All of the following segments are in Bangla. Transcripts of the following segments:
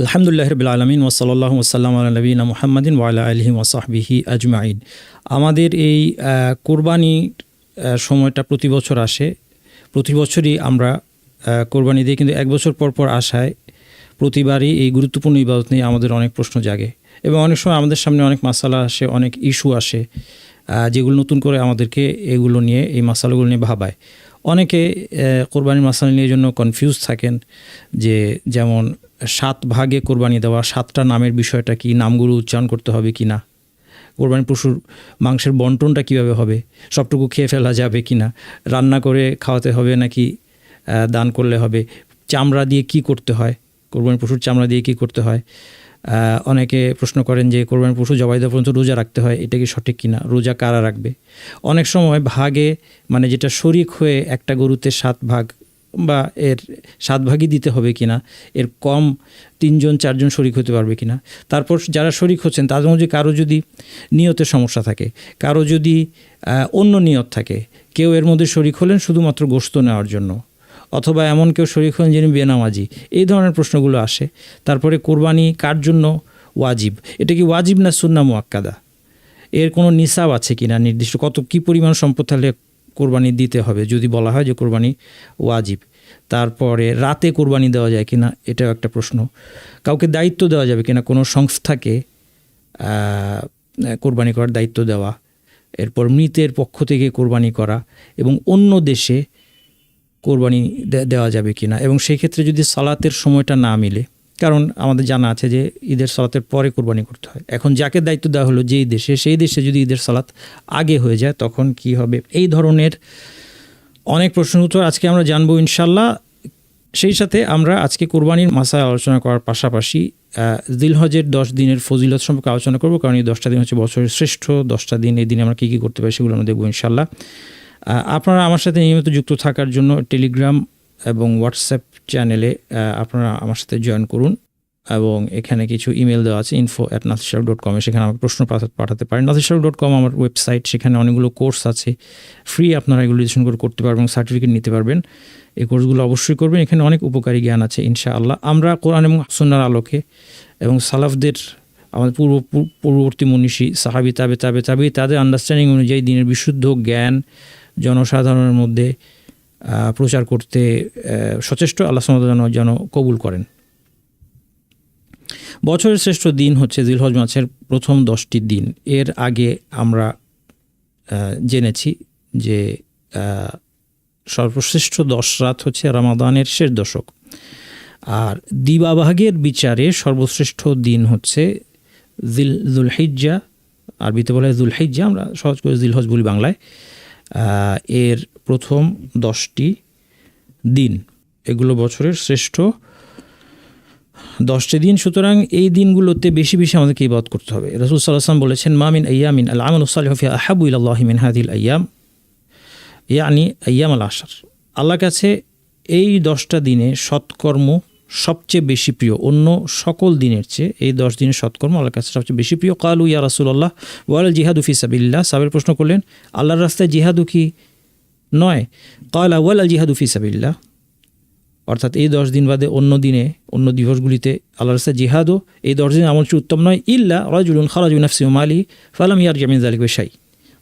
আলহামদুলিল্লাহ রাব্বিল আলামিন ওয়া সাল্লাল্লাহু ওয়া সাল্লামু আলা নবিয়িনা মুহাম্মাদিন ওয়া আলা আলিহি ওয়া সাহবিহি আজমাইন। আমাদের এই কোরবানির সময়টা প্রতি বছর আসে। প্রতি বছরই আমরা কোরবানি দিই, কিন্তু এক বছর পর পর আসায় প্রতিবারই এই গুরুত্বপূর্ণ ইবাদত নিয়ে আমাদের অনেক প্রশ্ন জাগে এবং অনেক সময় আমাদের সামনে অনেক মাসালা আসে, অনেক ইস্যু আসে, যেগুলো নতুন করে আমাদেরকে এগুলো নিয়ে, এই মাসালাগুলো নিয়ে ভাবায়। অনেকে কোরবানির মাসালা নিয়ে জন্য কনফিউজ থাকেন, যে যেমন 7 ভাগে কোরবানি দেওয়া, 7টা নামের বিষয়টা কি, নামগুলো উচ্চারণ করতে হবে কি না, কোরবানি পশুর মাংসের বন্টনটা কিভাবে হবে, সবটুকু খেয়ে ফেলা যাবে কি না, রান্না করে খাওয়াতে হবে নাকি দান করলে হবে, চামড়া দিয়ে কি করতে হয়, কোরবানি পশুর চামড়া দিয়ে কি করতে হয়। অনেকে প্রশ্ন করেন যে কোরবানি পশু জবাই দেওয়া পর্যন্ত রোজা রাখতে হয়, এটা কি সঠিক কিনা, রোজা কারা রাখবে। অনেক সময় ভাগে, মানে যেটা শরিক হয়ে একটা গরুতে 7 ভাগ বা এর 7 ভাগই দিতে হবে কিনা, এর কম 3জন 4জন শরিক হতে পারবে কিনা। তারপর যারা শরিক হচ্ছেন তাদের মধ্যে কারো যদি নিয়তের সমস্যা থাকে, কারো যদি অন্য নিয়ত থাকে, কেউ এর মধ্যে শরিক হলেন শুধুমাত্র গোশত নেওয়ার জন্য, অথবা এমন কেউ শরিক হলেন যিনি বেনামাজি, এই ধরনের প্রশ্নগুলো আসে। তারপরে কোরবানি কার জন্য ওয়াজিব, এটা কি ওয়াজিব না সুন্নাহ মুআক্কাদা, এর কোনো নিসাব আছে কিনা, নির্দিষ্ট কী পরিমাণ সম্পদ থাকলে কোরবানি দিতে হবে যদি বলা হয় যে কোরবানি ওয়াজিব। তারপরে রাতে কোরবানি দেওয়া যায় কিনা, এটাও একটা প্রশ্ন। কাউকে দায়িত্ব দেওয়া যাবে কিনা, কোনো সংস্থাকে কোরবানি করার দায়িত্ব দেওয়া। এরপর মৃতের পক্ষ থেকে কোরবানি করা এবং অন্য দেশে কোরবানি দেওয়া যাবে কিনা, এবং সেই ক্ষেত্রে যদি সালাতের সময়টা না মিলে, কারণ আমাদের জানা আছে যে ঈদের সালাতের পরে কোরবানি করতে হয়। এখন যাকে দায়িত্ব দেওয়া হলো যেই দেশে, সেই দেশে যদি ঈদের সালাত আগে হয়ে যায় তখন কি হবে। এই ধরনের অনেক প্রশ্নের উত্তর আজকে আমরা জানবো ইনশাল্লাহ। সেই সাথে আমরা আজকে কোরবানির মাসায় আলোচনা করার পাশাপাশি জিলহজের 10 দিনের ফজিলত সম্পর্কে আলোচনা করব, কারণ এই 10টা দিন হচ্ছে বছরের শ্রেষ্ঠ 10টা দিন। এই দিনে আমরা কী কী করতে পারি সেগুলো আমরা দেখব ইনশাল্লাহ। আপনারা আমার সাথে নিয়মিত যুক্ত থাকার জন্য টেলিগ্রাম এবং হোয়াটসঅ্যাপ চ্যানেলে আপনারা আমার সাথে জয়েন করুন, এবং এখানে কিছু ইমেল দেওয়া আছে info@nasirshahab.com, সেখানে আমাকে প্রশ্ন পাঠাতে পারেন। nasirshahab.com আমার ওয়েবসাইট, সেখানে অনেকগুলো কোর্স আছে ফ্রি, আপনারা এগুলো রেজিস্ট্রেশন করে করতে পারবেন, সার্টিফিকেট নিতে পারবেন। এই কোর্সগুলো অবশ্যই করবেন, এখানে অনেক উপকারী জ্ঞান আছে ইনশাআল্লাহ। আমরা কোরআন এবং সুন্নাহর আলোকে এবং সালাফদের, আমাদের পূর্ববর্তী মনীষী সাহাবী তাবে তাদের আন্ডারস্ট্যান্ডিং অনুযায়ী দিনের বিশুদ্ধ জ্ঞান জনসাধারণের মধ্যে প্রচার করতে সচেষ্ট। আল্লাহ সুবহানাহু যেন কবুল করেন। বছরের শ্রেষ্ঠ দিন হচ্ছে জিলহজ মাসের প্রথম 10টি দিন। এর আগে আমরা জেনেছি যে সর্বশ্রেষ্ঠ 10 রাত হচ্ছে রমাদানের শেষ দশক, আর দিবাভাগের বিচারে সর্বশ্রেষ্ঠ দিন হচ্ছে যুলহিজ্জা, আরবিতে বলা হয় যুলহিজ্জা, আমরা সহজ করে জিলহজ বলি বাংলায়। এর প্রথম 10টি দিন, এগুলো বছরের শ্রেষ্ঠ 10টি দিন। সুতরাং এই দিনগুলোতে বেশি বেশি আমাদেরকে ইবাদত করতে হবে। রাসূল সাল্লাল্লাহু আলাইহি ওয়াসাল্লাম বলেছেন, মা মিন আইয়ামিন আল আমালু সালিহু ফিহা আহাব্বু ইলাল্লাহি মিন হাযিহিল আইয়াম, ইয়ানি আইয়াম আল আশর। আল্লাহর কাছে এই 10টা দিনে সৎকর্ম সবচেয়ে বেশি প্রিয়, অন্য সকল দিনের চেয়ে এই 10 দিনের সৎকর্ম আল্লাহর কাছে সবচেয়ে বেশি প্রিয়। কালু ইয়া রাসূলুল্লাহ ওয়াল জিহাদু ফি সাবিলিল্লাহ, সাহাবারা প্রশ্ন করলেন আল্লাহর রাস্তায় জিহাদু কি নয়? কালা ওয়াল জিহাদু ফি সাবিলিল্লাহ, অর্থাৎ এই 10 দিন বাদে অন্য দিনে, অন্য দিবসগুলিতে আল্লাহর রাস্তায় জিহাদও এই 10 দিন আমল চেয়ে উত্তম নয়। ইল্লা রাজুলুন খারাজা বিনাফসিহি ওয়া মালিহি ফালাম ইয়ারজি মিন যালিকা বিশাই,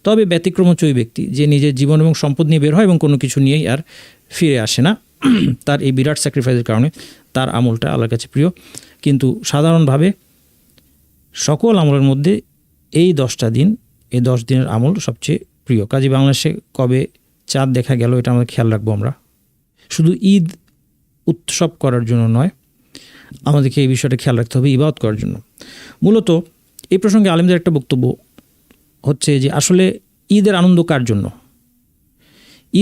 তবে ব্যতিক্রম হচ্ছে ওই ব্যক্তি যে নিজের জীবন এবং সম্পদ নিয়ে বের হয় এবং কোনো কিছু নিয়েই আর ফিরে আসে না। তার এই বিরাট স্যাক্রিফাইসের কারণে তার আমলটা আল্লাহর কাছে প্রিয়। কিন্তু সাধারণভাবে সকল আমলের মধ্যে এই 10টা দিন, এই 10 দিনের আমল সবচেয়ে প্রিয়। কাজী বাংলাদেশে কবে চাঁদ দেখা গেল এটা আমাদের খেয়াল রাখবো। আমরা শুধু ঈদ উৎসব করার জন্য নয়, আমাদেরকে এই বিষয়টা খেয়াল রাখতে হবে ইবাদত করার জন্য। মূলত এই প্রসঙ্গে আলেমদের একটা বক্তব্য হচ্ছে যে আসলে ঈদের আনন্দ কার জন্য?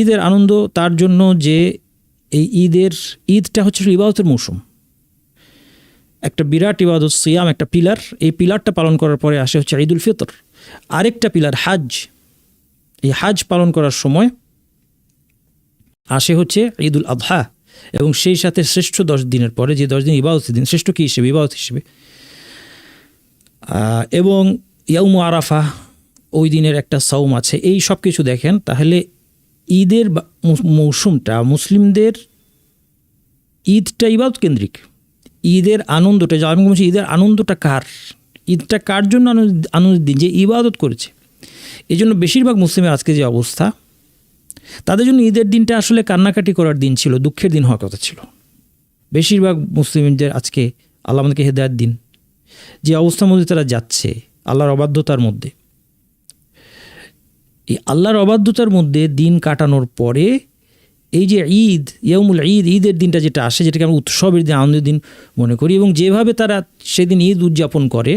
ঈদের আনন্দ তার জন্য যে এই ঈদটা হচ্ছে ইবাদতের মৌসুম, একটা বিরাট ইবাদত, সিয়াম একটা পিলার। এই পিলারটা পালন করার পরে আসে হচ্ছে ঈদুল ফিতর, আরেকটা পিলার হাজ। এই হাজ পালন করার সময় আসে হচ্ছে ঈদুল আযহা, এবং সেই সাথে শ্রেষ্ঠ 10 দিনের পরে যে 10 দিন ইবাদতের দিন, শ্রেষ্ঠ কী হিসেবে? ইবাদত হিসেবে। এবং ইয়াউম আরাফা, ওই দিনের একটা সাওম আছে। এই সব কিছু দেখেন, তাহলে ঈদের মৌসুমটা, মুসলিমদের ঈদটা ইবাদত কেন্দ্রিক। ঈদের আনন্দটা, আমি বলছি ঈদের আনন্দটা কার, ঈদটা কার জন্য আনন্দের দিন, যে ইবাদত করেছে। এই জন্য বেশিরভাগ মুসলিমের আজকে যে অবস্থা, তাদের জন্য ঈদের দিনটা আসলে কান্নাকাটি করার দিন ছিল, দুঃখের দিন হওয়ার কথা ছিল। বেশিরভাগ মুসলিমদের আজকে আল্লাহ আমাদেরকে হেদায়েত দিন, যে অবস্থার মধ্যে তারা যাচ্ছে আল্লাহর অবাধ্যতার মধ্যে, এই আল্লাহর অবাধ্যতার মধ্যে দিন কাটানোর পরে এই যে ঈদ, ইয়াউমুল ঈদ, ঈদের দিনটা যেটা আসে, যেটাকে আমরা উৎসবের দিন, আনন্দের দিন মনে করি, এবং যেভাবে তারা সেদিন ঈদ উদযাপন করে,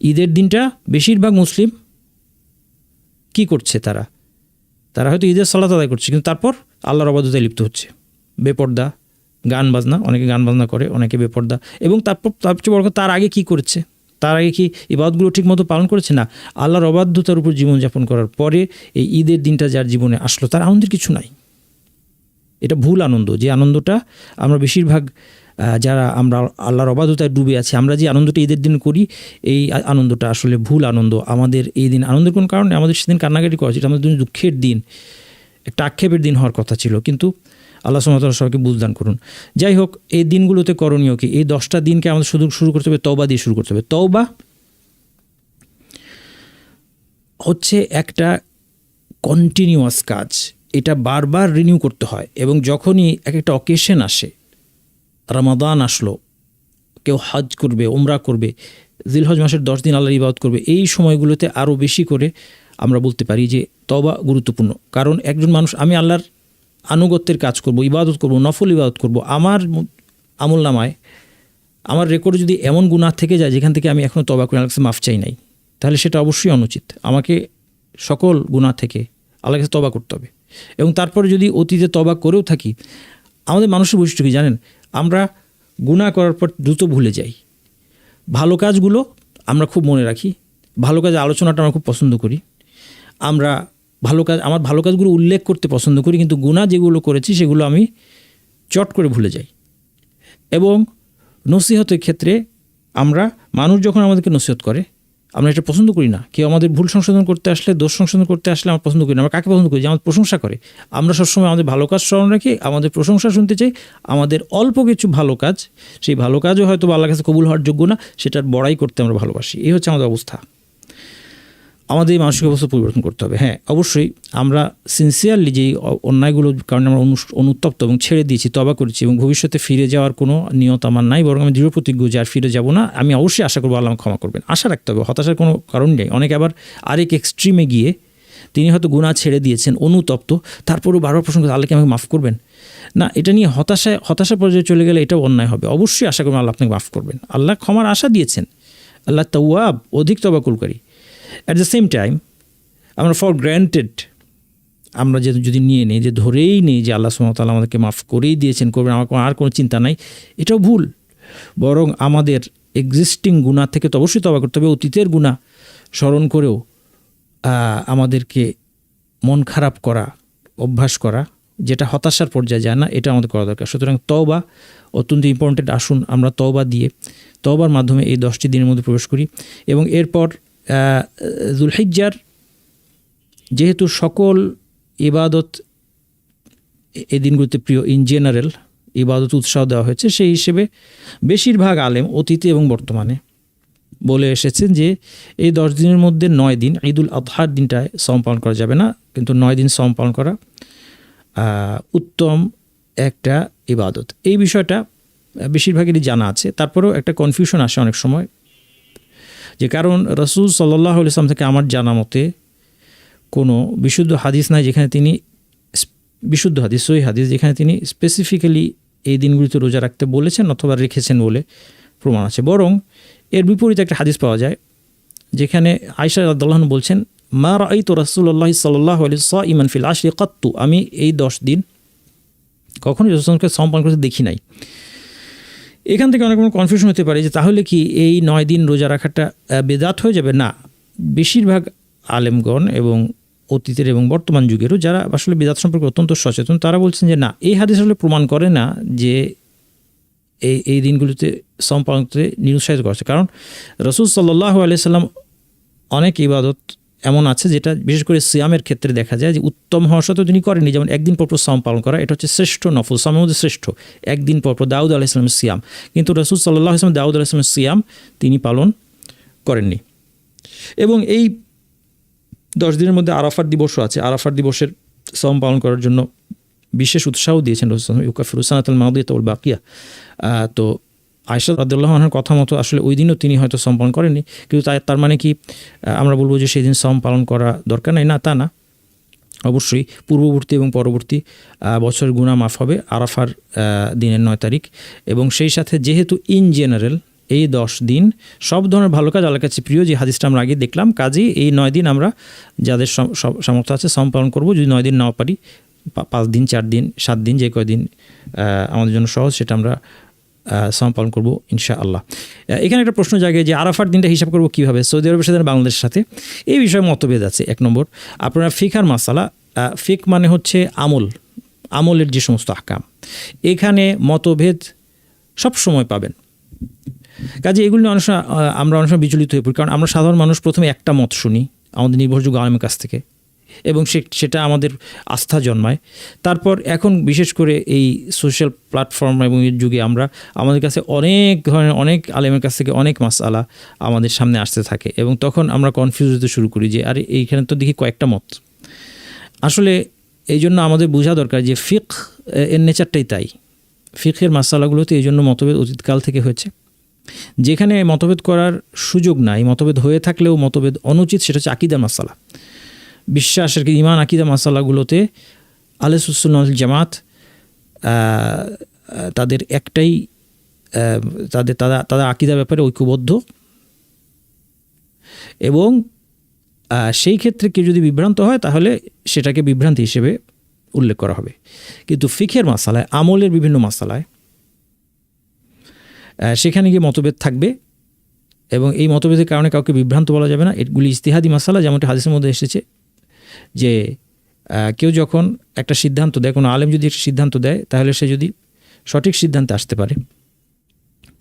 ঈদের দিনটা বেশিরভাগ মুসলিম কি করছে, তারা হয়তো ঈদের সালাত আদায় করছে, কিন্তু তারপর আল্লাহর অবাধ্যতায় লিপ্ত হচ্ছে, বেপর্দা, গান বাজনা, অনেকে গান বাজনা করে, অনেকে বেপর্দা, এবং তারপর সবচেয়ে বড় কথা, তার আগে কি করেছে, তার আগে কি ইবাদতগুলো ঠিকমতো পালন করেছে? না, আল্লাহর অবাধ্যতার উপর জীবনযাপন করার পরে এই ঈদের দিনটা যার জীবনে আসলো, তার আনন্দের কিছু নাই। এটা ভুল আনন্দ, যে আনন্দটা আমরা বেশিরভাগ যারা আমরা আল্লাহর অবাধ্যতায় ডুবে আছি, আমরা যে আনন্দটা ঈদের দিন করি, এই আনন্দটা আসলে ভুল আনন্দ। আমাদের এই দিন আনন্দের কোন কারণে আমাদের সেদিন কান্নাকাটি করা, এটা আমাদের দুঃখের দিন, একটা আক্ষেপের দিন হওয়ার কথা ছিল, কিন্তু আল্লাহ সুবহানাহু ওয়া তাআলা সবাইকে বুঝদান করুন। যাই হোক, এই দিনগুলোতে করণীয় কি? এই 10টা দিনকে আমাদের শুরু করতে হবে তওবা দিয়ে শুরু করতে হবে। তওবা হচ্ছে একটা কন্টিনিউয়াস কাজ, এটা বারবার রিনিউ করতে হয়, এবং যখনই একটা অকেশন আসে, রমাদান আসলো, কেউ হজ করবে, উমরা করবে, জিলহজ মাসের 10 দিন আল্লাহর ইবাদত করবে, এই সময়গুলোতে আরও বেশি করে আমরা বলতে পারি যে তওবা গুরুত্বপূর্ণ। কারণ একজন মানুষ, আমি আল্লাহর আনুগত্যের কাজ করব, ইবাদত করব, নফল ইবাদত করব, আমার আমল নামায় আমার রেকর্ডে যদি এমন গুনাহ থেকে যায় যেখান থেকে আমি এখনও তওবা করে আল্লাহর কাছে মাফ চাই নাই, তাহলে সেটা অবশ্যই অনুচিত। আমাকে সকল গুনাহ থেকে আল্লাহর কাছে তওবা করতে হবে। এবং তারপরে যদি অতীতে তওবা করেও থাকি, আমাদের মানুষের বৈশিষ্ট্য কি জানেন? আমরা গুনাহ করার পর দ্রুত ভুলে যাই। ভালো কাজগুলো আমরা খুব মনে রাখি, ভালো কাজের আলোচনাটা আমরা খুব পছন্দ করি, আমার ভালো কাজগুলো উল্লেখ করতে পছন্দ করি, কিন্তু গুনাহ যেগুলো করেছি সেগুলো আমি চট করে ভুলে যাই। এবং নসিহতের ক্ষেত্রে মানুষ যখন আমাদেরকে নসিহত করে, আমরা এটা পছন্দ করি না। কেউ আমাদের ভুল সংশোধন করতে আসলে, দোষ সংশোধন করতে আসলে আমরা পছন্দ করি না। আমরা কাকে পছন্দ করি? যে আমাদের প্রশংসা করে। আমরা সবসময় আমাদের ভালো কাজ স্মরণ রাখি, আমাদের প্রশংসা শুনতে চাই। আমাদের অল্প কিছু ভালো কাজ, সেই ভালো কাজও হয়তো আল্লাহর কাছে কবুল হওয়ার যোগ্য না, সেটার বড়াই করতে আমরা ভালোবাসি। এই হচ্ছে আমাদের অবস্থা। আমাদের এই মানসিক অবস্থা পরিবর্তন করতে হবে। হ্যাঁ, অবশ্যই আমরা সিনসিয়ারলি যেই অন্যায়গুলোর কারণে আমরা অনুতপ্ত এবং ছেড়ে দিয়েছি, তওবা করেছি, এবং ভবিষ্যতে ফিরে যাওয়ার কোনো নিয়ত আমার নাই, বরং আমি দৃঢ় প্রতিজ্ঞ যে আর ফিরে যাব না। আমি অবশ্যই আশা করবো আল্লাহ আমাকে ক্ষমা করবেন। আশা রাখতে হবে, হতাশার কোনো কারণ নেই। অনেকে আবার আরেক এক্সট্রিমে গিয়ে, তিনি হয়তো গুনাহ ছেড়ে দিয়েছেন, অনুতপ্ত, তারপরেও বারবার প্রশ্ন করে আল্লাহকে আমাকে মাফ করবেন না। এটা নিয়ে হতাশা পর্যায়ে চলে গেলে এটাও অন্যায় হবে। অবশ্যই আশা করবেন আল্লাহ আপনাকে মাফ করবেন। আল্লাহ ক্ষমার আশা দিয়েছেন, আল্লাহ তাওয়াব, অধিক তওবাকুলকারী। অ্যাট দ্য সেম টাইম আমরা ফর গ্র্যান্টেড আমরা যদি নিয়ে নিই, যে ধরেই নিই যে আল্লাহ সুবহানাহু ওয়া তাআলা আমাদেরকে মাফ করেই দিয়েছেন, করবেন, আমার আর কোনো চিন্তা নাই, এটাও ভুল। বরং আমাদের এক্সিস্টিং গুনাহ থেকে তো অবশ্যই তওবা করতে হবে। অতীতের গুনাহ স্মরণ করেও আমাদেরকে মন খারাপ করা, অভ্যাস করা, যেটা হতাশার পর্যায়ে যায় না, এটা আমাদের করা দরকার। সুতরাং তওবা অত্যন্ত ইম্পর্টেন্ট। আসুন আমরা তওবা দিয়ে, তওবার মাধ্যমে এই 10টি দিনের মধ্যে প্রবেশ করি। এবং এরপর যুলহিজ্জার যেহেতু সকল ইবাদত এই দিনগুলোতে প্রিয়, ইন জেনারেল ইবাদত উৎসাহ দেওয়া হয়েছে, সেই হিসেবে বেশিরভাগ আলেম অতীতে এবং বর্তমানে বলে এসেছেন যে এই 10 দিনের মধ্যে 9 দিন, ঈদুল আজহার দিনটায় সওম পালন করা যাবে না, কিন্তু 9 দিন সওম পালন করা উত্তম একটা ইবাদত। এই বিষয়টা বেশিরভাগেরই জানা আছে। তারপরেও একটা কনফিউশন আসে অনেক সময়, যে কারণ রাসূল সাল্লাল্লাহু আলাইহি ওয়াসাল্লাম থেকে আমার জানা মতে কোনো বিশুদ্ধ হাদিস নাই যেখানে তিনি, বিশুদ্ধ হাদিস, সহিহ হাদিস, যেখানে তিনি স্পেসিফিক্যালি এই দিনগুলিতে রোজা রাখতে বলেছেন অথবা রেখেছেন বলে প্রমাণ আছে। বরং এর বিপরীতে একটা হাদিস পাওয়া যায় যেখানে আয়েশা রাদিয়াল্লাহু আনহা বলছেন, মা রাআইতু রাসূলুল্লাহ সাল্লাল্লাহু আলাইহি সাইমান ফিল আশরি কাত্তু, আমি এই 10 দিন কখনোই রাসূলকে সওম পালন করতে দেখি নাই। এখান থেকে অনেক রকম কনফিউশন হতে পারে যে তাহলে কি এই 9 দিন রোজা রাখাটা বেদাত হয়ে যাবে? না, বেশিরভাগ আলেমগণ এবং অতীতের এবং বর্তমান যুগেরও যারা আসলে বিদআত সম্পর্কে অত্যন্ত সচেতন, তারা বলছেন যে না, এই হাদিস আসলে প্রমাণ করে না যে এই দিনগুলিতে সওম পালন করতে নিরুৎসাহিত করেছে। কারণ রাসূল সাল্লাল্লাহু আলাইহি সাল্লাম অনেক ইবাদত এমন আছে যেটা বিশেষ করে সিয়ামের ক্ষেত্রে দেখা যায় যে উত্তম হওয়া সত্ত্বেও তিনি করেননি। যেমন একদিন পরপর সাওম পালন করা, এটা হচ্ছে শ্রেষ্ঠ নফল, সামের মধ্যে শ্রেষ্ঠ। একদিন পরপর দাউদ আলাইহিস সালামের সিয়াম, কিন্তু রাসূল সাল্লাল্লাহু আলাইহি ওয়াসাল্লাম দাউদ আলাইহিস সালামের সিয়াম তিনি পালন করেননি। এবং এই 10 দিনের মধ্যে আরাফাত দিবসও আছে। আরাফাত দিবসের সাওম পালন করার জন্য বিশেষ উৎসাহ দিয়েছেন রাসূল সাল্লাল্লাহু আলাইহি ওয়াসাল্লাম, ইউকাফিরু সানাতাল মাদিয়াতা ওয়াল বাকিয়া। তো আয়েশা রাদিয়াল্লাহু আনহার কথা মতো আসলে ওই দিনও তিনি হয়তো সাওম পালন করেননি, কিন্তু তার মানে কি আমরা বলবো যে সেই দিন সাওম পালন করা দরকার নাই? না, তা না। অবশ্যই পূর্ববর্তী এবং পরবর্তী বছরের গুনাহ মাফ হবে আরাফার দিনের 9 তারিখ। এবং সেই সাথে যেহেতু ইন জেনারেল এই 10 দিন সব ধরনের ভালো কাজ আল্লাহর কাছে প্রিয়, যে হাদিসটা আমরা আগে দেখলাম, কাজেই এই 9 দিন আমরা যাদের সামর্থ্য আছে সাওম পালন করব। যদি 9 দিন নাও পারি, 5 দিন, 4 দিন, 7 দিন, যে কয়দিন আমাদের জন্য সহজ সেটা আমরা সাওম পালন করবো ইনশাআল্লাহ। এখানে একটা প্রশ্ন জাগে যে আরাফার দিনটা হিসাব করবো কীভাবে, সৌদি আরবের সাথে বাংলাদেশের সাথে? এই বিষয়ে মতভেদ আছে। 1 নম্বর, আপনারা ফিকহার মাসালা, ফিক মানে হচ্ছে আমলের যে সমস্ত আহকাম, এখানে মতভেদ সব সময় পাবেন। কাজে এগুলো আমরা অনেক সময় বিচলিত হয়ে পড়ি, কারণ আমরা সাধারণ মানুষ প্রথমে একটা মত শুনি আমাদের নির্ভরযোগ্য আলেমের কাছ থেকে, এবং সেটা আমাদের আস্থা জন্মায়। তারপর এখন বিশেষ করে এই সোশ্যাল প্ল্যাটফর্ম এবং এর যুগে আমাদের কাছে অনেক ধরনের অনেক আলেমের কাছ থেকে অনেক মাসআলা আমাদের সামনে আসতে থাকে, এবং তখন আমরা কনফিউজ হতে শুরু করি যে আরে এইখানে তো দেখি কয়েকটা মত। আসলে এই জন্য আমাদের বোঝা দরকার যে ফিকহ এর নেচারটাই তাই। ফিকহের মাসআলাগুলোতে এই জন্য মতভেদ অতীতকাল থেকে হয়েছে। যেখানে মতভেদ করার সুযোগ নাই, মতভেদ হয়ে থাকলেও মতভেদ অনুচিত, সেটা হচ্ছে আকীদার মাসআলা, বিশ্বাসের ঈমান আকীদা মাসালাগুলোতে আহলে সুন্নাহ ওয়াল জামাত তাদের একটাই, তাদের আকীদার ব্যাপারে ঐক্যবদ্ধ, এবং সেই ক্ষেত্রে কেউ যদি বিভ্রান্ত হয় তাহলে সেটাকে বিভ্রান্তি হিসেবে উল্লেখ করা হবে। কিন্তু ফিকহের মাসালায়, আমলের বিভিন্ন মাসালায় সেখানে গিয়ে মতভেদ থাকবে, এবং এই মতভেদের কারণে কাউকে বিভ্রান্ত বলা যাবে না। এগুলি ইজতিহাদি মাসালা, যেমনটি হাদিসের মধ্যে এসেছে যে কেউ যখন একটা সিদ্ধান্ত দেয়, কোনো আলেম যদি একটা সিদ্ধান্ত দেয়, তাহলে সে যদি সঠিক সিদ্ধান্তে আসতে পারে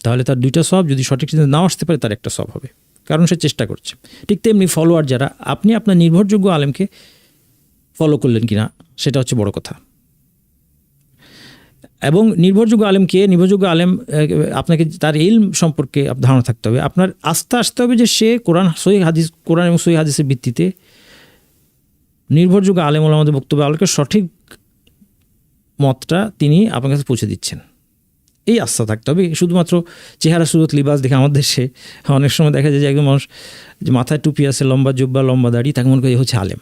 তাহলে তার 2টা সওয়াব, যদি সঠিক সিদ্ধান্ত নাও আসতে পারে তার একটা সওয়াব হবে, কারণ সে চেষ্টা করছে। ঠিক তেমনি ফলোয়ার যারা, আপনি আপনার নির্ভরযোগ্য আলেমকে ফলো করলেন কিনা সেটা হচ্ছে বড় কথা। এবং নির্ভরযোগ্য আলেম আপনাকে তার ইলম সম্পর্কে ধারণা থাকতে হবে, আপনার আস্থা আসতে হবে যে সে কোরআন এবং সহিহ হাদিসের ভিত্তিতে নির্ভরযোগ্য আলেম ওলামাদের বক্তব্য আলোকে সঠিক মতটা তিনি আপনার কাছে পৌঁছে দিচ্ছেন, এই আস্থা থাকতে হবে। শুধুমাত্র চেহারা সুরত লিবাস দেখে আমাদের দেশে অনেক সময় দেখা যায় যে একজন মানুষ যে মাথায় টুপি আছে, লম্বা জুব্বা, লম্বা দাড়ি, তাকে মনে করি হচ্ছে আলেম।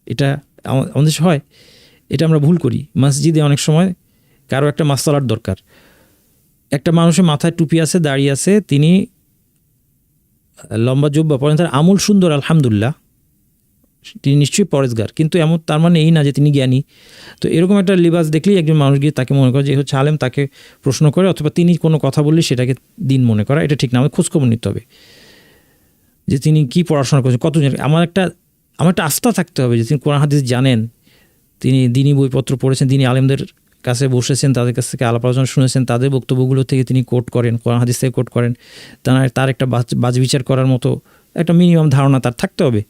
এটা আমাদের দেশে হয়, এটা আমরা ভুল করি। মসজিদে অনেক সময় কারো একটা মাসআলার দরকার, একটা মানুষের মাথায় টুপি আছে, দাড়ি আছে, তিনি লম্বা জুব্বা পরেন, তার আমল সুন্দর আলহামদুলিল্লাহ, তিনি নিশ্চয়ই পরেজগার, কিন্তু এমন তার মানে এই না যে তিনি জ্ঞানী। তো এরকম একটা লিবাস দেখলেই একজন মানুষ গিয়ে তাকে মনে করে যে হচ্ছে আলেম, তাকে প্রশ্ন করে, অথবা তিনি কোনো কথা বললে সেটাকে দিন মনে করা, এটা ঠিক না। আমাদের খোঁজখবর নিতে হবে যে তিনি কি পড়াশোনা করছেন, কত জানেন। আমার একটা আস্থা থাকতে হবে যে তিনি কোরআন হাদিস জানেন, তিনি দিনী বইপত্র পড়েছেন, তিনি আলেমদের কাছে বসেছেন, তাদের কাছ থেকে আলাপ আলোচনা শুনেছেন, তাদের বক্তব্যগুলো থেকে তিনি কোট করেন, কোরআন হাদিস থেকে কোট করেন, তার একটা বাজ বিচার করার মতো একটা মিনিমাম ধারণা তার থাকতে হবে।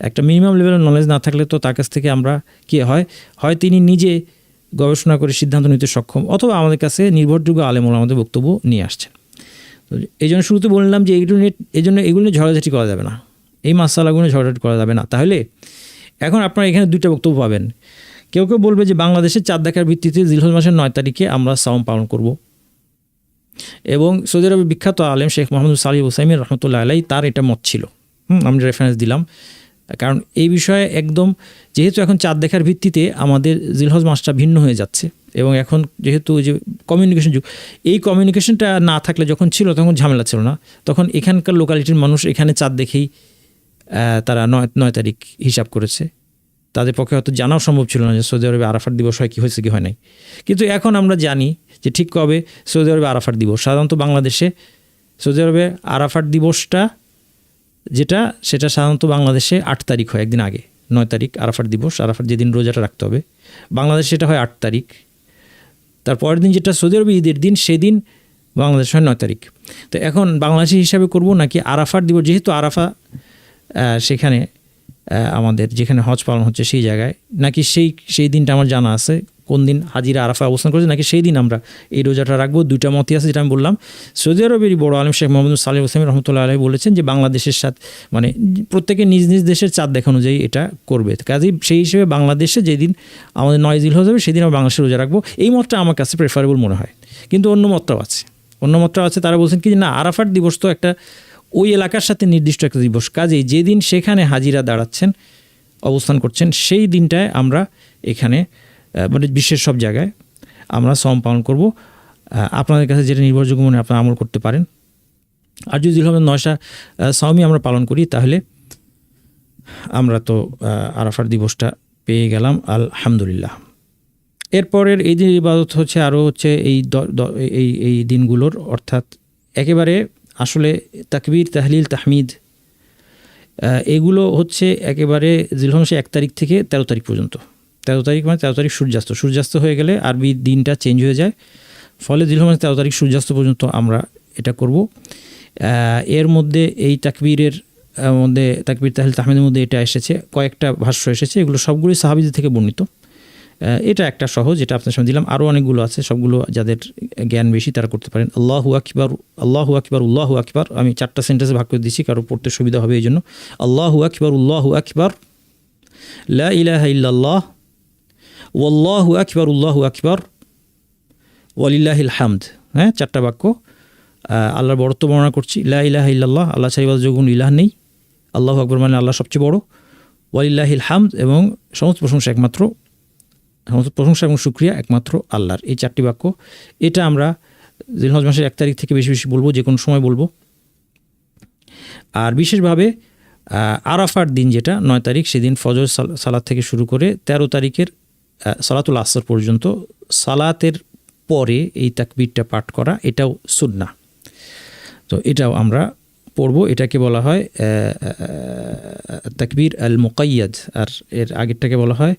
একটা মিনিমাম লেভেলের নলেজ না থাকলে তো তার কাছ থেকে আমরা কি হয় তিনি নিজে গবেষণা করে সিদ্ধান্ত নিতে সক্ষম, অথবা আমাদের কাছে নির্ভরযোগ্য আলেম ওলামাদের বক্তব্য নিয়ে আসছেন। তো এই জন্য শুরুতে বললাম যে এগুলো নিয়ে ঝগড়াঝাটি করা যাবে না, এই মাসালাগুলো ঝগড়াঝাটি করা যাবে না। তাহলে এখন আপনারা এখানে 2টা বক্তব্য পাবেন। কেউ বলবে যে বাংলাদেশের চাঁদ দেখার ভিত্তিতে জিলহজ মাসের 9 তারিখে আমরা সাওম পালন করব, এবং সৌদি আরবের বিখ্যাত আলেম শেখ মোহাম্মদ সালিহ উসাইমিন রহমতুল্লাহ আলাইহি তার এটা মত ছিল। আমি রেফারেন্স দিলাম, কারণ এই বিষয়ে একদম, যেহেতু এখন চাঁদ দেখার ভিত্তিতে আমাদের জিলহজ মাসটা ভিন্ন হয়ে যাচ্ছে, এবং এখন যেহেতু যে কমিউনিকেশন যুগ, এই কমিউনিকেশনটা না থাকলে যখন ছিল তখন ঝামেলা ছিল না, তখন এখানকার লোকালিটির মানুষ এখানে চাঁদ দেখেই তারা 9 তারিখ হিসাব করেছে। তাদের পক্ষে হয়তো জানাও সম্ভব ছিল না যে সৌদি আরবে আরাফাত দিবস হয়, কি হয়েছে কি হয় নাই, কিন্তু এখন আমরা জানি যে ঠিক কবে সৌদি আরবে আরাফাত দিবস। সাধারণত বাংলাদেশে সৌদি আরবে আরাফাত দিবসটা সেটা সাধারণত বাংলাদেশে 8 তারিখ হয়, একদিন আগে 9 তারিখ আরাফাত দিবস, আরাফাত যেদিন রোজাটা রাখতে হবে, বাংলাদেশে সেটা হয় 8 তারিখ। তারপরের দিন যেটা সৌদি আরবে ঈদের দিন, সেদিন বাংলাদেশ হয় 9 তারিখ। তো এখন বাংলাদেশি হিসাবে করব নাকি আরাফাত দিবস, যেহেতু আরাফা সেখানে আমাদের যেখানে হজ পালন হচ্ছে সেই জায়গায়, নাকি সেই দিনটা আমার জানা আছে কোন দিন হাজিরা আরাফা অবস্থান করেছে, নাকি সেই দিন আমরা এই রোজাটা রাখবো। দুইটা মতই আছে, যেটা আমি বললাম। সৌদি আরবেরই বড় আলেম শেখ মোহাম্মদ সালেহ হোসেন রহমতুল্লাহ আলাইহি বলেছেন যে বাংলাদেশের সাথে মানে প্রত্যেকে নিজ নিজ দেশের চাঁদ দেখা অনুযায়ী এটা করবে। কাজেই সেই হিসেবে বাংলাদেশে যেদিন আমাদের 9 জিলহজ হবে সেদিন আমরা বাংলাদেশে রোজা রাখবো। এই মতটা আমার কাছে প্রেফারেবল মনে হয়। কিন্তু অন্য মতটাও আছে, তারা বলছেন কি না, আরাফার দিবস তো একটা ওই এলাকার সাথে নির্দিষ্ট একটা দিবস, কাজেই যেদিন সেখানে হাজিরা দাঁড়াচ্ছেন অবস্থান করছেন সেই দিনটায় আমরা এখানে মানে বিশ্বের সব জায়গায় আমরা সম পালন করব। আপনাদের কাছে যেটা নির্ভরযোগ্য মনে আপনারা আমল করতে পারেন। আর যদি জিলহজের 9টা সওমই আমরা পালন করি তাহলে আমরা তো আরাফার দিবসটা পেয়ে গেলাম আলহামদুলিল্লাহ। এরপরের এই দিন ইবাদত হচ্ছে আরও হচ্ছে এই দিনগুলোর, অর্থাৎ একেবারে আসলে তাকবীর, তাহলিল, তাহমিদ এগুলো হচ্ছে একেবারে জিলহজ মাসের 1 তারিখ থেকে 13 তারিখ পর্যন্ত। 13 তারিখ মানে 13 তারিখ সূর্যাস্ত হয়ে গেলে আরবি দিনটা চেঞ্জ হয়ে যায়, ফলে জিলহজ মাসের 13 তারিখ সূর্যাস্ত পর্যন্ত আমরা এটা করব। এর মধ্যে এই তাকবীরের মধ্যে তাকবীর, তাহলিল, তাহমিদের মধ্যে এটা এসেছে, কয়েকটা ভাষ্য এসেছে, এগুলো সবগুলোই সাহাবীদের থেকে বর্ণিত। এটা একটা সহজ, যেটা আপনার সামনে দিলাম। আরও অনেকগুলো আছে, সবগুলো যাদের জ্ঞান বেশি তারা করতে পারেন। আল্লাহু আকবার, আল্লাহু আকবার, আল্লাহু আকবার। আমি 4টা সেন্টেন্সে ভাগ করে দিচ্ছি, কারো পড়তে সুবিধা হবে এই জন্য। আল্লাহু আকবার, আল্লাহু আকবার, লা ইলাহা ইল্লাল্লাহ, ওয়াল্লাহু আকবার, আল্লাহু আকবার, ওয়ালিল্লাহিল হামদ। হ্যাঁ, 4টা বাক্য। আল্লাহর বড়ত্ব বর্ণনা করছি। লা ইলাহা ইল্লাল্লাহ, আল্লাহ ছাড়া ইবাদতের যোগ্য কোনো ইলাহ নেই। আল্লাহু আকবার মানে আল্লাহ সবচেয়ে বড়। ওয়ালিল্লাহিল হামদ, এবং সমস্ত প্রশংসা এবং শুকরিয়া একমাত্র আল্লাহর। এই 4টি বাক্য, এটা আমরা জিলহজ মাসের 1 তারিখ থেকে বেশি বেশি বলবো, যে কোনো সময় বলবো। আর বিশেষভাবে আরাফার দিন যেটা 9 তারিখ, সেদিন ফজর সালাত থেকে শুরু করে 13 তারিখের সালাতুল আসর পর্যন্ত সালাতের পরে এই তাকবীরটা পাঠ করা, এটাও সুন্নাহ। তো এটাও আমরা পড়ব। এটাকে বলা হয় তাকবীর আল মুকাইয়াদ, আর এর আগেরটাকে বলা হয়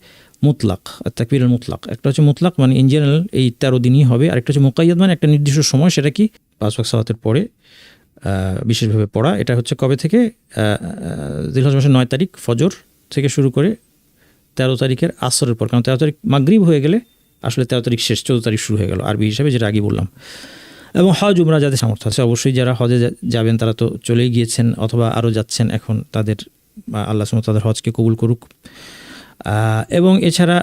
মুতলাক। তাকবীর আল মুতলাক, একটা হচ্ছে মুতলাক মানে ইন জেনারেল এই 13 দিনই হবে, আর একটা হচ্ছে মুকাইয়াদ মানে একটা নির্দিষ্ট সময়, সেটা কি 5 ওয়াক্ত সালাতের পরে বিশেষভাবে পড়া। এটা হচ্ছে কবে থেকে? জিলহজ মাসের 9 তারিখ ফজর থেকে শুরু করে 13 তারিখের আসরের পর, কারণ 13 তারিখ মাগরিব হয়ে গেলে আসলে 13 তারিখ শেষ, 14 তারিখ শুরু হয়ে গেল আরবি হিসাবে, যেটা আগে বললাম। এবং হজ উমরা যাদের সামর্থ্য আছে, অবশ্যই যারা হজে যাবেন তারা তো চলেই গিয়েছেন অথবা আরও যাচ্ছেন, এখন তাদের আল্লাহ সুবহানাহু তাদের হজকে কবুল করুক। এবং এছাড়া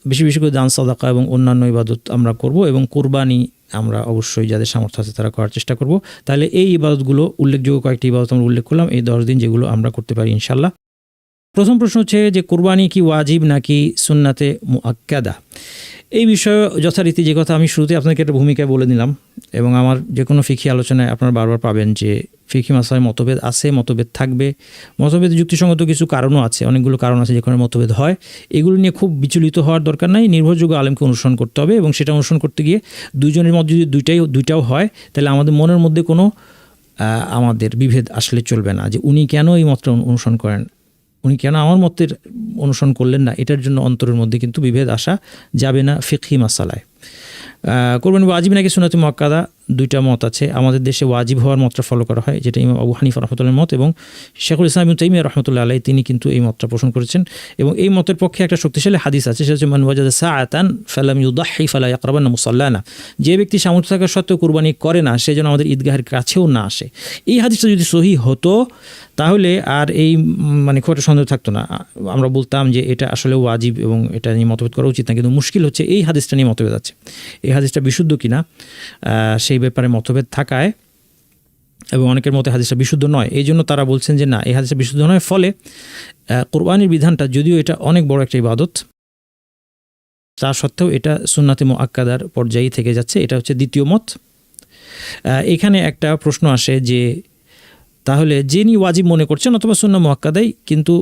বেশি বেশি করে দান সাদাকা এবং অন্যান্য ইবাদত আমরা করব, এবং কুরবানি আমরা অবশ্যই যাদের সামর্থ্য আছে তারা করার চেষ্টা করব। তাহলে এই ইবাদতগুলো, উল্লেখযোগ্য কয়েকটি ইবাদত আমরা উল্লেখ করলাম এই 10 দিন, যেগুলো আমরা করতে পারি ইনশাল্লাহ। প্রথম প্রশ্ন হচ্ছে যে কুরবানি কি ওয়াজিব নাকি সুন্নাতে মুআক্কাদা? এই বিষয়ে যথারীতি যে কথা আমি শুরুতে আপনাকে একটা ভূমিকায় বলে দিলাম, এবং আমার যে কোনো ফিকহি আলোচনায় আপনারা বারবার পাবেন যে ফিকহি মাসলায় মতভেদ আছে, মতভেদ থাকবে। মতভেদ যুক্তিসঙ্গত কিছু কারণও আছে, অনেকগুলো কারণ আছে যেখানে মতভেদ হয়। এগুলো নিয়ে খুব বিচলিত হওয়ার দরকার নাই, নির্ভরযোগ্য আলেমকে অনুসরণ করতে হবে, এবং সেটা অনুসরণ করতে গিয়ে দুইজনের মধ্যে যদি দুইটাও হয় তাহলে আমাদের মনের মধ্যে কোনো আমাদের বিভেদ আসলে চলবে না, যে উনি কেন এই মতটা অনুসরণ করেন, উনি কেন আমার মতের অনুসরণ করলেন না, এটার জন্য অন্তরের মধ্যে কিন্তু বিভেদ আসা যাবে না ফিকহি মাসালায়। কোরবানি ওয়াজিব নাকি সুন্নাতে মুআক্কাদা, দুইটা মত আছে। আমাদের দেশে ওয়াজিব হওয়ার মতটা ফলো করা হয়, যেটা ইমাম আবু হানিফা রাহমাতুল্লাহর মত, এবং শেখুল ইসলাম ইবনে তাইমিয়া রাহমাতুল্লাহি আলাইহি তিনি কিন্তু এই মতটা পোষণ করেছেন। এবং এই মতের পক্ষে একটা শক্তিশালী হাদিস আছে, সেটা হচ্ছে মান ওয়াজাদা সাআতান ফালাম ইউদাহি ফালা ইয়াকরাবান্না মুসাল্লানা। যে ব্যক্তি সামর্থ্য থাকা সত্ত্বেও কুরবানি করে না, সে যেন আমাদের ঈদগাহের কাছেও না আসে। এই হাদিসটা যদি সহিহ হতো তাহলে আর এই মানে খুব একটা সন্দেহ থাকতো না, আমরা বলতাম যে এটা আসলে ওয়াজিব এবং এটা নিয়ে মতভেদ করা উচিত না। কিন্তু মুশকিল হচ্ছে এই হাদিসটা নিয়ে মতভেদ আছে, এই হাদিসটা বিশুদ্ধ কিনা সেই ব্যাপারে মতভেদ থাকায়, এবং অনেকের মতে হাদিসটা বিশুদ্ধ নয়, এই জন্য তারা বলছেন যে না, এই হাদিসটা বিশুদ্ধ নয়। ফলে কুরবানির বিধানটা যদিও এটা অনেক বড় একটা ইবাদত, তা সত্ত্বেও এটা সুন্নাতে মুআক্কাদার পর্যায়ে থেকে যাচ্ছে। এটা হচ্ছে দ্বিতীয় মত। এখানে একটা প্রশ্ন আসে যে তাহলে যিনি ওয়াজিব মনে করছেন অথবা সুন্নাহ মুআক্কাদাই, কিন্তু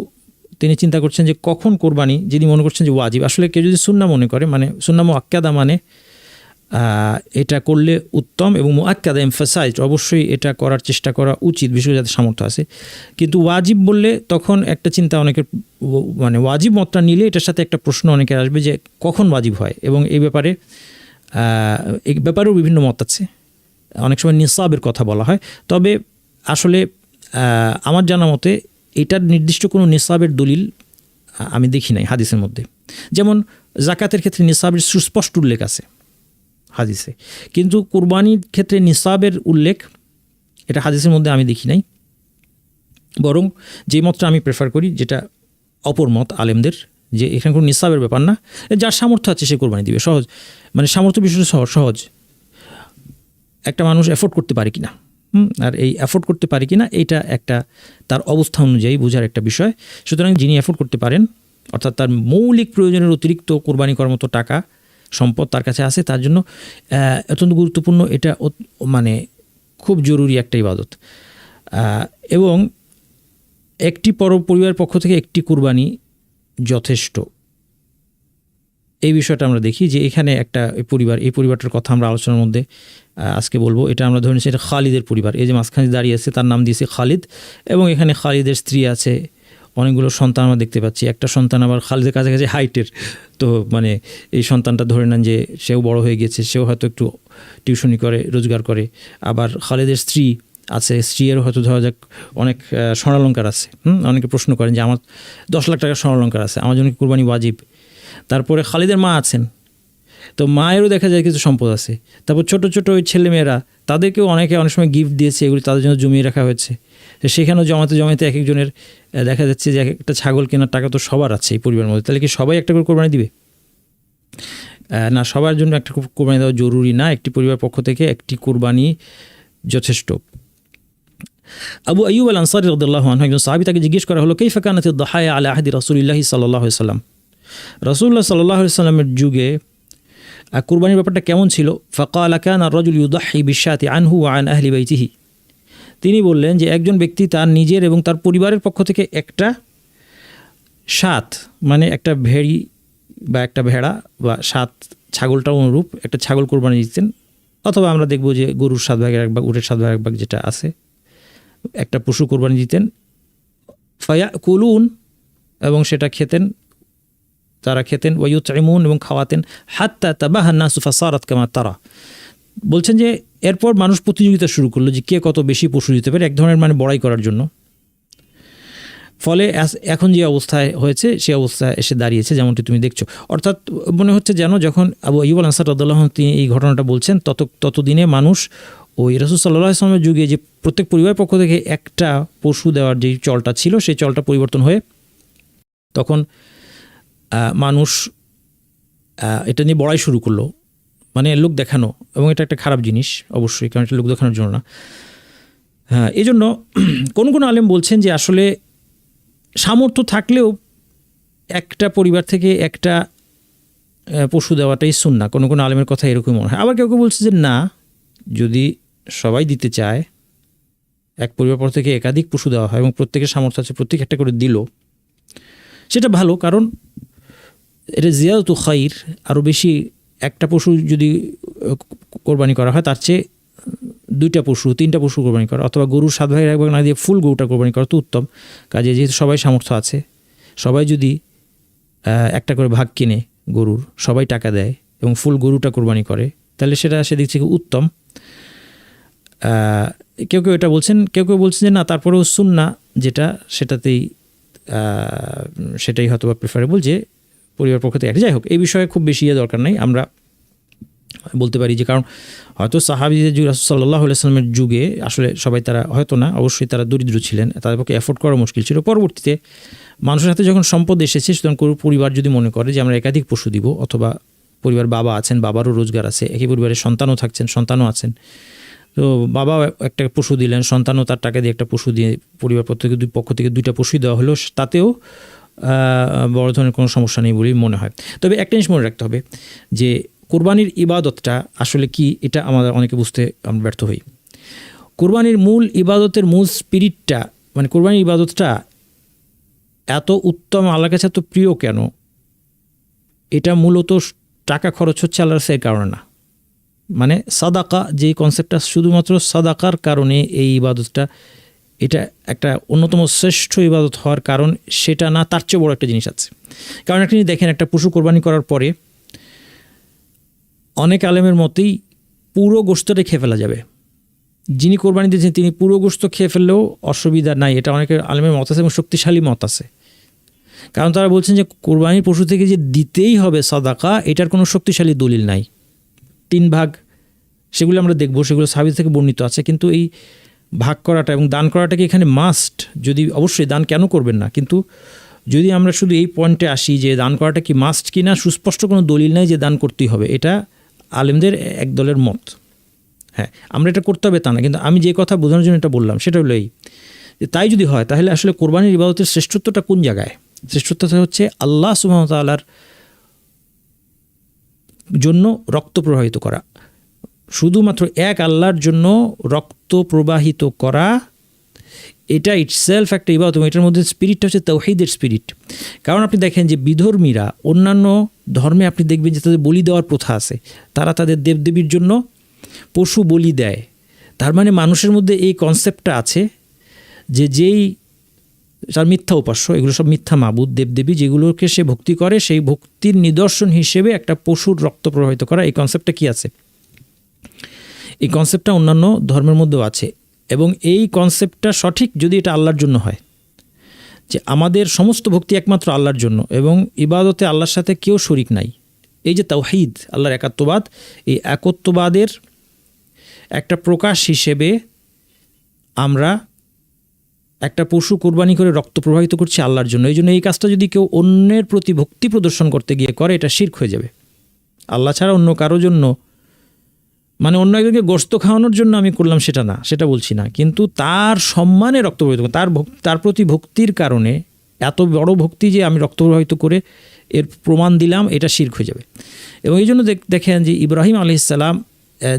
তিনি চিন্তা করছেন যে কখন কোরবানি, যিনি মনে করছেন যে ওয়াজিব, আসলে কেউ যদি সুন্নাহ মনে করে, মানে সুন্নাহ মুআক্কাদা মানে এটা করলে উত্তম, এবং মুআক্কাদা এমফাসাইজড, অবশ্যই এটা করার চেষ্টা করা উচিত বিশেষ যাদের সামর্থ্য আছে। কিন্তু ওয়াজিব বললে তখন একটা চিন্তা অনেকের, মানে ওয়াজিব মতটা নিলে এটার সাথে একটা প্রশ্ন অনেকের আসবে যে কখন ওয়াজিব হয়, এবং এই ব্যাপারেও বিভিন্ন মত আছে। অনেক সময় নিসাবের কথা বলা হয়, তবে আসলে আমার জানা মতে এটার নির্দিষ্ট কোনো নিসাবের দলিল আমি দেখি নাই হাদিসের মধ্যে। যেমন জাকাতের ক্ষেত্রে নিসাবের সুস্পষ্ট উল্লেখ আছে হাদিসে, কিন্তু কুরবানির ক্ষেত্রে নিসাবের উল্লেখ এটা হাদিসের মধ্যে আমি দেখি নাই। বরং যে মতটা আমি প্রেফার করি, যেটা অপর মত আলেমদের, যে এখানে কোনো নিসাবের ব্যাপার না, যার সামর্থ্য আছে সে কোরবানি দিবে। সহজ, মানে সামর্থ্য বিষয়টা সহজ, একটা মানুষ এফোর্ড করতে পারে কিনা, আর এই এফোর্ড করতে পারে কিনা এইটা একটা তার অবস্থা অনুযায়ী বোঝার একটা বিষয়। সুতরাং যিনি এফোর্ড করতে পারেন, অর্থাৎ তার মৌলিক প্রয়োজনের অতিরিক্ত কোরবানি করার মতো টাকা সম্পদ তার কাছে আছে, তার জন্য অত্যন্ত গুরুত্বপূর্ণ, এটা মানে খুব জরুরি একটা ইবাদত। এবং একটি পরিবারের পক্ষ থেকে একটি কুরবানি যথেষ্ট, এই বিষয়টা আমরা দেখি যে এখানে একটা এই পরিবারটার কথা আমরা আলোচনার মধ্যে আজকে বলবো। এটা আমরা ধরে নিচ্ছি এটা খালিদের পরিবার। এই যে মাঝখানে দাঁড়িয়ে আছে তার নাম দিয়েছে খালিদ, এবং এখানে খালিদের স্ত্রী আছে, অনেকগুলো সন্তান আমরা দেখতে পাচ্ছি। একটা সন্তান আবার খালিদের কাছাকাছি হাইটের, তো মানে এই সন্তানটা ধরে নেন যে সেও বড় হয়ে গেছে, সেও হয়তো একটু টিউশনি করে, রোজগার করে। আবার খালিদের স্ত্রী আছে, স্ত্রীরও হয়তো ধরা যাক অনেক স্বর্ণালঙ্কার আছে। অনেকে প্রশ্ন করেন যে আমার 10 লাখ টাকার স্বর্ণালঙ্কার আছে, আমার জন্য কুরবানি ওয়াজিব? তারপরে খালিদের মা আছেন, তো মায়েরও দেখা যায় কিছু সম্পদ আছে। তারপর ছোট ছোট ওই ছেলেমেয়েরা, তাদেরকেও অনেক সময় গিফট দিয়েছে, এগুলি তাদের জন্য জমিয়ে রাখা হয়েছে। তো সেখানেও জমাতে এক একজনের দেখা যাচ্ছে যে একটা ছাগল কেনার টাকা তো সবার আছে এই পরিবারের মধ্যে। তাহলে কি সবাই একটা করে কোরবানি দিবে? না, সবার জন্য একটা কোরবানি দেওয়া জরুরি না। একটি পরিবার পক্ষ থেকে একটি কোরবানি যথেষ্ট। আবু আইয়ুব আল আনসারী রাদিয়াল্লাহু আনহু, একজন সাহাবী, তাকে জিজ্ঞেস করা হলো কাইফা কানাতিদ দাহায়া আলা আহদি রাসূলিল্লাহি সাল্লাল্লাহু আলাইহি ওয়াসাল্লাম, রাসূলুল্লাহ সাল্লাল্লাহু আলাইহি ওয়াসাল্লামের যুগে কুরবানির ব্যাপারটা কেমন ছিল? ফাকালা কানা আর-রাজুলু ইউদাহি বিশ-শাতি আনহু ওয়া আন আহলি বাইতিহি। তিনি বললেন যে একজন ব্যক্তি তার নিজের এবং তার পরিবারের পক্ষ থেকে একটা সাত, মানে একটা ভেড়ি বা একটা ভেড়া বা সাত, ছাগলটা অনুরূপ একটা ছাগল কোরবানি দিতেন, অথবা আমরা দেখব যে গরুর 7 ভাগের 1 ভাগ, উটের 7 ভাগের 1 ভাগ যেটা আছে, একটা পশু কোরবানি দিতেন। ফায়াকুলুন, এবং সেটা খেতেন, তারা খেতেন, ওয়ায়ুতঈমুন, এবং খাওয়াতেন, হাত্তা তাবাহান নাসু ফাসারাত কামা তারা। বলছেন যে এরপর মানুষ প্রতিযোগিতা শুরু করলো যে কে কত বেশি পশু দিতে পারে, এক ধরনের মানে বড়াই করার জন্য। ফলে এখন যে অবস্থায় হয়েছে সে অবস্থায় এসে দাঁড়িয়েছে, যেমনটি তুমি দেখছো। অর্থাৎ মনে হচ্ছে যেন যখন আবু আইয়ুব আল আনসারী রাদিয়াল্লাহু আনহু তিনি এই ঘটনাটা বলছেন, ততদিনে মানুষ ওই রাসূল সাল্লাল্লাহু আলাইহি ওয়াসাল্লামের যুগে যে প্রত্যেক পরিবারের পক্ষ থেকে একটা পশু দেওয়ার যে চলটা ছিল, সেই চলটা পরিবর্তন হয়ে তখন মানুষ এটা নিয়ে বড়াই শুরু করলো, মানে লোক দেখানো। এবং এটা একটা খারাপ জিনিস অবশ্যই, কারণ এটা লোক দেখানোর জন্য না। হ্যাঁ, এই জন্য কোন আলেম বলছেন যে আসলে সামর্থ্য থাকলেও একটা পরিবার থেকে একটা পশু দেওয়াটাই সুন্নাহ। কোন আলেমের কথা এরকম মনে হয়। আবার কেউ বলছে যে না, যদি সবাই দিতে চায়, এক পরিবার পর থেকে একাধিক পশু দেওয়া হয় এবং প্রত্যেকের সামর্থ্য আছে, প্রত্যেক একটা করে দিল, সেটা ভালো। কারণ এটা জিয়াদাতু খাইর, আরও বেশি একটা পশু যদি কোরবানি করা হয় তার চেয়ে 2টা পশু 3টা পশু কোরবানি করা, অথবা গরুর 7 ভাগের 1 ভাগ না দিয়ে ফুল গরুটা কোরবানি করা তো উত্তম। কাজে যেহেতু সবাই সামর্থ্য আছে, সবাই যদি একটা করে ভাগ কিনে গরুর, সবাই টাকা দেয় এবং ফুল গরুটা কোরবানি করে, তাহলে সেটা সেদিক থেকে উত্তম। কেউ এটা বলছেন, কেউ বলছেন যে না, তারপরেও সুন্নাহ যেটা সেটাই হয়তো বা প্রেফারেবল, যে পরিবার পক্ষ থেকে একটা। যাই হোক, এই বিষয়ে খুব বেশি দরকার নেই। আমরা বলতে পারি যে কারণ হয়তো সাহাবীদের যুগে, রাসূল সাল্লাল্লাহু আলাইহি ওয়াসাল্লামের যুগে আসলে সবাই, তারা হয়তো না, অবশ্যই তারা দরিদ্র ছিলেন, তাদের পক্ষে এফোর্ড করা মুশকিল ছিল। পরবর্তীতে মানুষের হাতে যখন সম্পদ এসেছে, সুতরাং পরিবার যদি মনে করে যে আমরা একাধিক পশু দিব, অথবা পরিবার বাবা আছেন, বাবারও রোজগার আছে, একই পরিবারের সন্তানও আছেন, তো বাবা একটা পশু দিলেন, সন্তানও তার টাকা দিয়ে একটা পশু দিয়ে পরিবার প্রত্যেকে পক্ষ থেকে 2টা পশুই দেওয়া হলো, তাতেও বড় ধরনের কোনো সমস্যা নেই বলেই মনে হয়। তবে একটা জিনিস মনে রাখতে হবে যে কোরবানির ইবাদতটা আসলে কি, এটা আমাদের অনেকে বুঝতে আমরা ব্যর্থ হই। কোরবানির মূল ইবাদতের মূল স্পিরিটটা, মানে কোরবানির ইবাদতটা এত উত্তম, আল্লাহর কাছে এত প্রিয় কেন? এটা মূলত টাকা খরচ হচ্ছে আল্লাহর রাস্তায় কারণে না। মানে সাদাকা, যে কনসেপ্টটা, শুধুমাত্র সাদাকার কারণে এই ইবাদতটা, এটা একটা অন্যতম শ্রেষ্ঠ ইবাদত হওয়ার কারণ সেটা না, তার চেয়ে বড় একটা জিনিস আছে। কারণ আপনি দেখেন, একটা পশু কোরবানি করার পরে অনেক আলেমের মতেই পুরো গোশতটা খেয়ে ফেলা যাবে, যিনি কোরবানি দিয়েছেন তিনি পুরো গোশত খেয়ে ফেললেও অসুবিধা নাই, এটা অনেকের আলেমের মত আছে এবং শক্তিশালী মত আছে। কারণ তারা বলছেন যে কোরবানির পশু থেকে যে দিতেই হবে সাদাকা, এটার কোনো শক্তিশালী দলিল নাই। 3 ভাগ সেগুলো আমরা দেখব, সেগুলো সাহাবী থেকে বর্ণিত আছে, কিন্তু এই ভাগ করাটা এবং দান করাটা কি এখানে মাস্ট? যদি অবশ্যই দান কেন করবেন না, কিন্তু যদি আমরা শুধু এই পয়েন্টে আসি যে দান করাটা কি মাস্ট কি না, সুস্পষ্ট কোনো দলিল নাই যে দান করতেই হবে, এটা আলেমদের এক দলের মত। হ্যাঁ, আমরা এটা করতে হবে তা না, কিন্তু আমি যে কথা বোঝানোর জন্য এটা বললাম সেটা হলো এই যে তাই যদি হয় তাহলে আসলে কোরবানির ইবাদতের শ্রেষ্ঠত্বটা কোন জায়গায়? শ্রেষ্ঠত্বটা হচ্ছে আল্লাহ সুবহানাহু ওয়া তাআলার জন্য রক্ত প্রবাহিত করা, শুধুমাত্র এক আল্লাহর জন্য রক্ত প্রবাহিত করা, এটা ইটসেলফ একটা ইবাদত। এবং এটার মধ্যে স্পিরিটটা হচ্ছে তাওহীদের স্পিরিট। কারণ আপনি দেখেন যে বিধর্মীরা অন্যান্য ধর্মে আপনি দেখবেন যে তাদের বলি দেওয়ার প্রথা আছে, তারা তাদের দেবদেবীর জন্য পশু বলি দেয়। তার মানে মানুষের মধ্যে এই কনসেপ্টটা আছে যে যেই তার মিথ্যা উপাস্য, এগুলো সব মিথ্যা মাবুদ দেবদেবী, যেগুলোকে সে ভক্তি করে সেই ভক্তির নিদর্শন হিসেবে একটা পশুর রক্ত প্রবাহিত করা, এই কনসেপ্টটা কি আছে? এই কনসেপ্টটা অন্যান্য ধর্মের মধ্যেও আছে। এবং এই কনসেপ্টটা সঠিক যদি এটা আল্লাহর জন্য হয়, যে আমাদের সমস্ত ভক্তি একমাত্র আল্লাহর জন্য এবং ইবাদতে আল্লাহর সাথে কেউ শরিক নাই, এই যে তাওহীদ, আল্লাহর একাত্মবাদ, এই একত্ববাদের একটা প্রকাশ হিসেবে আমরা একটা পশু কোরবানি করে রক্ত প্রবাহিত করছি আল্লাহর জন্য। এই জন্য এই কাজটা যদি কেউ অন্যের প্রতি ভক্তি প্রদর্শন করতে গিয়ে করে, এটা শিরক হয়ে যাবে। আল্লাহ ছাড়া অন্য কারো জন্য, মানে অন্য একজনকে গোশত খাওয়ানোর জন্য আমি করলাম সেটা না, সেটা বলছি না, কিন্তু তার সম্মানে রক্ত প্রবাহিত, তার প্রতি ভক্তির কারণে, এত বড় ভক্তি যে আমি রক্ত প্রবাহিত করে এর প্রমাণ দিলাম, এটা শিরক হয়ে যাবে। এবং এই জন্য দেখেন যে ইব্রাহিম আলাইহিস সালাম,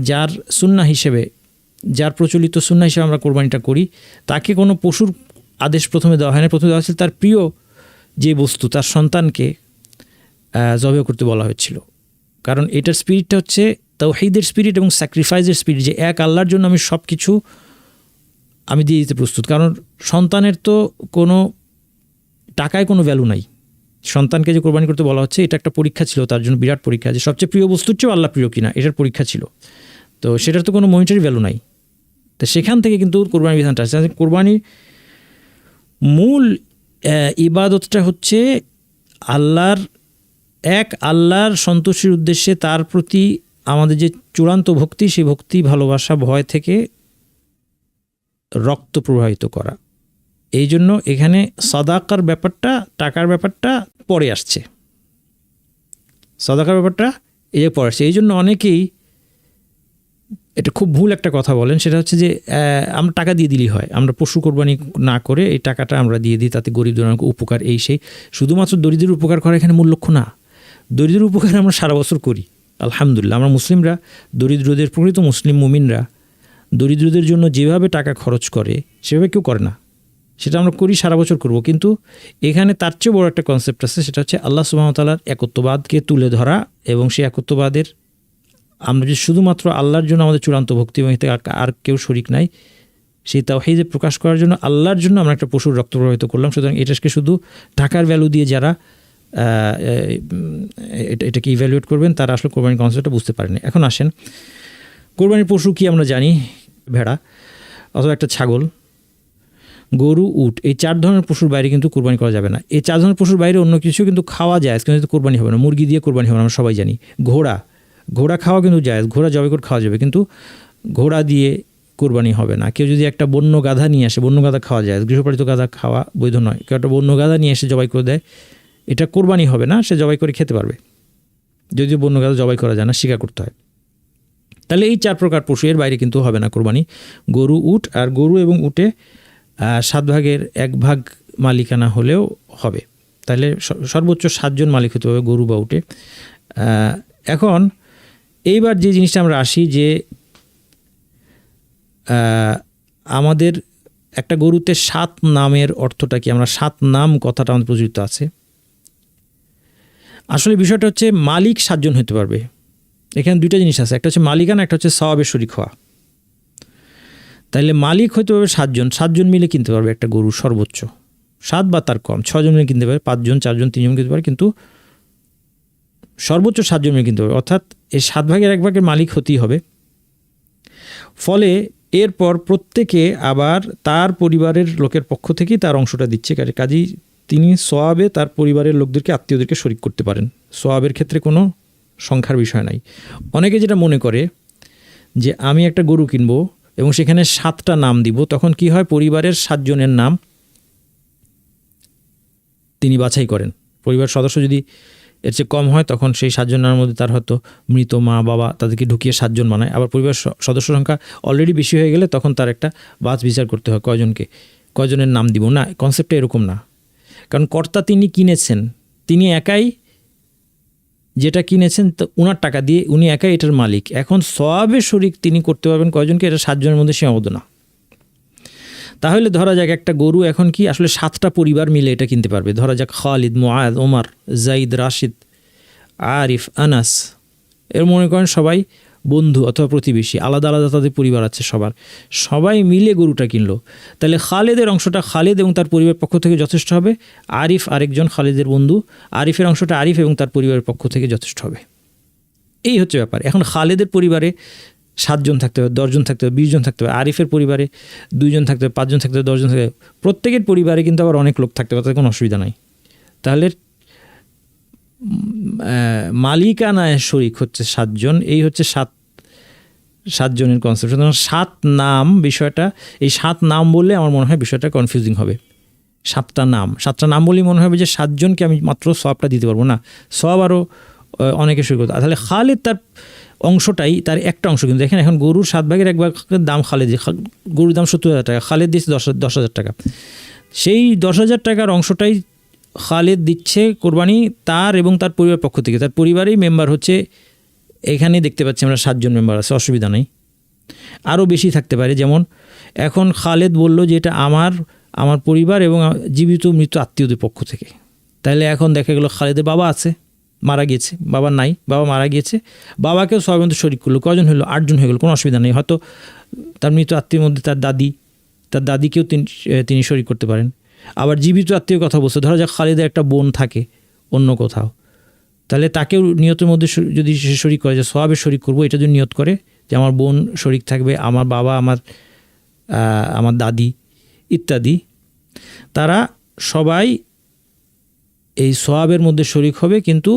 যার সুন্নাহ হিসেবে, যার প্রচলিত সুন্নাহ হিসেবে আমরা কোরবানিটা করি, তাকে কোনো পশুর আদেশ প্রথমে দেওয়া হয় না। প্রথমে দেওয়া হয়েছিল তার প্রিয় যে বস্তু, তার সন্তানকে জবাই করতে বলা হয়েছিল। কারণ এটার স্পিরিটটা হচ্ছে তাওহীদের স্পিরিট এবং স্যাক্রিফাইসের স্পিরিট, যে এক আল্লাহর জন্য আমি সব কিছু আমি দিয়ে দিতে প্রস্তুত। কারণ সন্তানের তো কোনো টাকায় কোনো ভ্যালু নাই। সন্তানকে যে কোরবানি করতে বলা হচ্ছে, এটা একটা পরীক্ষা ছিল তার জন্য, বিরাট পরীক্ষা, যে সবচেয়ে প্রিয় বস্তুর চেয়েও আল্লাহ প্রিয় কিনা, এটার পরীক্ষা ছিল। তো সেটার তো কোনো মনিটারি ভ্যালু নাই। তো সেখান থেকে কিন্তু কোরবানির বিধানটা আসছে। কোরবানির মূল ইবাদতটা হচ্ছে আল্লাহর সন্তুষ্টির উদ্দেশ্যে তার প্রতি আমাদের যে চূড়ান্ত ভক্তি, সেই ভক্তি, ভালোবাসা, ভয় থেকে রক্ত প্রবাহিত করা। এই জন্য এখানে সাদাকার ব্যাপারটা, টাকার ব্যাপারটা পরে আসছে, সাদাকার ব্যাপারটা এই যে পরে আসছে। এই জন্য অনেকেই এটা খুব ভুল একটা কথা বলেন, সেটা হচ্ছে যে আমরা টাকা দিয়ে দিলেই হয়, আমরা পশু কোরবানি না করে এই টাকাটা আমরা দিয়ে দিই, তাতে গরিব জনগণকে উপকার, এই সেই। শুধুমাত্র দরিদ্রের উপকার করা এখানে মূল লক্ষ্য না। দরিদ্রের উপকার আমরা সারা বছর করি, আলহামদুলিল্লাহ। আমরা মুসলিমরা, দরিদ্রদের, প্রকৃত মুসলিম মুমিনরা দরিদ্রদের জন্য যেভাবে টাকা খরচ করে সেভাবে কেউ করে না, সেটা আমরা করি, সারা বছর করব। কিন্তু এখানে তার চেয়ে বড় একটা কনসেপ্ট আছে, সেটা হচ্ছে আল্লাহ সুবহানাহু ওয়া তাআলার একত্ববাদকে তুলে ধরা, এবং সেই একত্ববাদের আমরা যে শুধুমাত্র আল্লাহর জন্য আমাদের চূড়ান্ত ভক্তি এবং এতে আর কেউ শরিক নাই, সেই তাওহীদে প্রকাশ করার জন্য আল্লাহর জন্য আমরা একটা পশুর রক্ত প্রবাহিত করলাম। সুতরাং এটাকে শুধু টাকার ভ্যালু দিয়ে যারা এটাকে ইভ্যালুয়েট করবেন, তারা আসলে কোরবানির কনসেপ্টটা বুঝতে পারেনি। এখন আসেন, কোরবানির পশু কি আমরা জানি? ভেড়া অথবা একটা ছাগল, গরু, উট, এই 4 ধরনের পশুর বাইরে কিন্তু কোরবানি করা যাবে না। এই 4 ধরনের পশুর বাইরে অন্য কিছু কিন্তু খাওয়া যায়, কিন্তু কোরবানি হবে না। মুরগি দিয়ে কোরবানি হবে না, আমরা সবাই জানি। ঘোড়া খাওয়া কিন্তু জায়েজ, ঘোড়া জবাই করে খাওয়া যাবে, কিন্তু ঘোড়া দিয়ে কোরবানি হবে না। কেউ যদি একটা বন্য গাধা নিয়ে আসে, বন্য গাধা খাওয়া যায়, গৃহপালিত গাধা খাওয়া বৈধ নয়। কেউ একটা বন্য গাধা নিয়ে এসে জবাই করে দেয়, এটা কোরবানি হবে না, সে জবাই করে খেতে পারবে, যদিও বন্য গাধা জবাই করা যায় না, স্বীকার করতে হয়। তাহলে এই 4 প্রকার পশু, এর বাইরে কিন্তু হবে না কোরবানি। গরু, উট, আর গরু এবং উটে 7 ভাগের 1 ভাগ মালিকানা হলেও হবে। তাহলে সর্বোচ্চ 7 জন মালিক হতে হবে গরু বা উটে। এখন এইবার যে জিনিসটা আমরা আসি, যে আমাদের একটা গরুতে 7 নামের অর্থটা কি? আমরা 7 নাম কথাটা আমাদের প্রচলিত আছে। আসলে বিষয়টা হচ্ছে মালিক 7 জন হতে পারবে। এখানে 2টা জিনিস আছে, একটা হচ্ছে মালিকানা, একটা হচ্ছে সওয়াবে শরীক হওয়া। তাইলে মালিক হতে পারবে 7 জন, 7 জন মিলে কিনতে পারবে একটা গরু, সর্বোচ্চ 7 বা তার কম, 6 জন মিলে কিনতে পারে, 5 জন, 4 জন, 3 জন কিনতে পারে, কিন্তু সর্বোচ্চ 7 জন মিলে কিনতে পারবে। অর্থাৎ এই 7 ভাগের 1 ভাগের মালিক হতেই হবে। ফলে এরপর প্রত্যেকে আবার তার পরিবারের লোকের পক্ষ থেকেই তার অংশটা দিচ্ছে, কাজেই তিনি সওয়াবে তার পরিবারের লোকদেরকে, আত্মীয়দেরকে শরিক করতে পারেন। সওয়াবের ক্ষেত্রে কোনো সংখ্যার বিষয় নাই। অনেকে যেটা মনে করে যে আমি একটা গরু কিনবো এবং সেখানে 7টা নাম দিব, তখন কি হয়, পরিবারের 7 জনের নাম তিনি বাছাই করেন। পরিবার সদস্য যদি এর চেয়ে কম হয় তখন সেই 7 জনের মধ্যে তার হয়তো মৃত মা বাবা তাদেরকে ঢুকিয়ে 7 জন বানায়। আবার পরিবার সদস্য সংখ্যা অলরেডি বেশি হয়ে গেলে তখন তার একটা বাছ বিচার করতে হয় কয়জনের নাম দিব। না, কনসেপ্টটা এরকম না। কারণ কর্তা তিনি কিনেছেন, তিনি একাই যেটা কিনেছেন ওনার টাকা দিয়ে উনি একাই এটার মালিক। এখন সওয়াবে শরিক তিনি করতে পারবেন কয়জনকে, এটা 7 জনের মধ্যে সীমাবদ্ধ না। তাহলে ধরা যাক একটা গরু এখন কি আসলে 7টা পরিবার মিলে এটা কিনতে পারবে। ধরা যাক খালিদ, মুআদ, ওমর, জাইদ, রাশিদ, আরিফ, আনাস, এর মনে করেন সবাই বন্ধু অথবা প্রতিবেশী, আলাদা আলাদা তাদের পরিবার আছে সবাই মিলে গরুটা কিনলো। তাহলে খালেদের অংশটা খালেদ এবং তার পরিবারের পক্ষ থেকে যথেষ্ট হবে। আরিফ আরেকজন খালেদের বন্ধু, আরিফের অংশটা আরিফ এবং তার পরিবারের পক্ষ থেকে যথেষ্ট হবে। এই হচ্ছে ব্যাপার। এখন খালেদের পরিবারে 7 জন থাকতে হবে, 10 জন থাকতে হবে, 20 জন থাকতে হবে। আরিফের পরিবারে 2 জন থাকতে হবে, 5 জন থাকতে হবে, 10 জন থাকতে হবে। প্রত্যেকের পরিবারে কিন্তু আবার অনেক লোক থাকতে পারে, তাতে কোনো অসুবিধা নাই। তাহলে মালিকানায় শরিক হচ্ছে 7 জন। এই হচ্ছে 7 জনের কনসেপ্ট। সুতরাং 7 নাম বিষয়টা, এই 7 নাম বললে আমার মনে হয় বিষয়টা কনফিউজিং হবে। 7টা নাম বলেই মনে হবে যে 7 জনকে আমি মাত্র সওয়াবটা দিতে পারবো না, সওয়াব আরও অনেকে শরিক করতে। তাহলে খালেদ তার অংশটাই তার একটা অংশ, কিন্তু দেখেন এখন গরুর 7 ভাগের 1 ভাগ দাম খালেদ, গরুর দাম 70,000 টাকা, খালেদ দিচ্ছে 10,000 টাকা। সেই 10,000 টাকার অংশটাই খালেদ দিচ্ছে কোরবানি তার এবং তার পরিবার পক্ষ থেকে। তার পরিবারেই মেম্বার হচ্ছে, এখানে দেখতে পাচ্ছি আমরা 7 জন মেম্বার আছে, অসুবিধা নেই। আরও বেশি থাকতে পারে। যেমন এখন খালেদ বলল যে এটা আমার পরিবার এবং জীবিত মৃত আত্মীয়দের পক্ষ থেকে। তাহলে এখন দেখা গেল খালেদের বাবা আছে, মারা গিয়েছে, বাবা নাই, বাবা মারা গিয়েছে, বাবাকেও সবার মধ্যে শরিক করলো। কজন হলো? 8 জন হয়ে গেল, কোনো অসুবিধা নেই। হয়তো তার মৃত আত্মীয়ের মধ্যে তার দাদিকেও তিনি শরিক করতে পারেন। আবার জীবিত আত্মীয় কথা বলছে, ধরা যাক খালেদের একটা বোন থাকে অন্য কোথাও, তাহলে তাকেও নিয়তের মধ্যে যদি সে শরিক করে যে সওয়াবে শরিক করবো, এটা যদি নিয়ত করে যে আমার বোন শরিক থাকবে, আমার বাবা, আমার দাদি ইত্যাদি, তারা সবাই এই সওয়াবের মধ্যে শরিক হবে। কিন্তু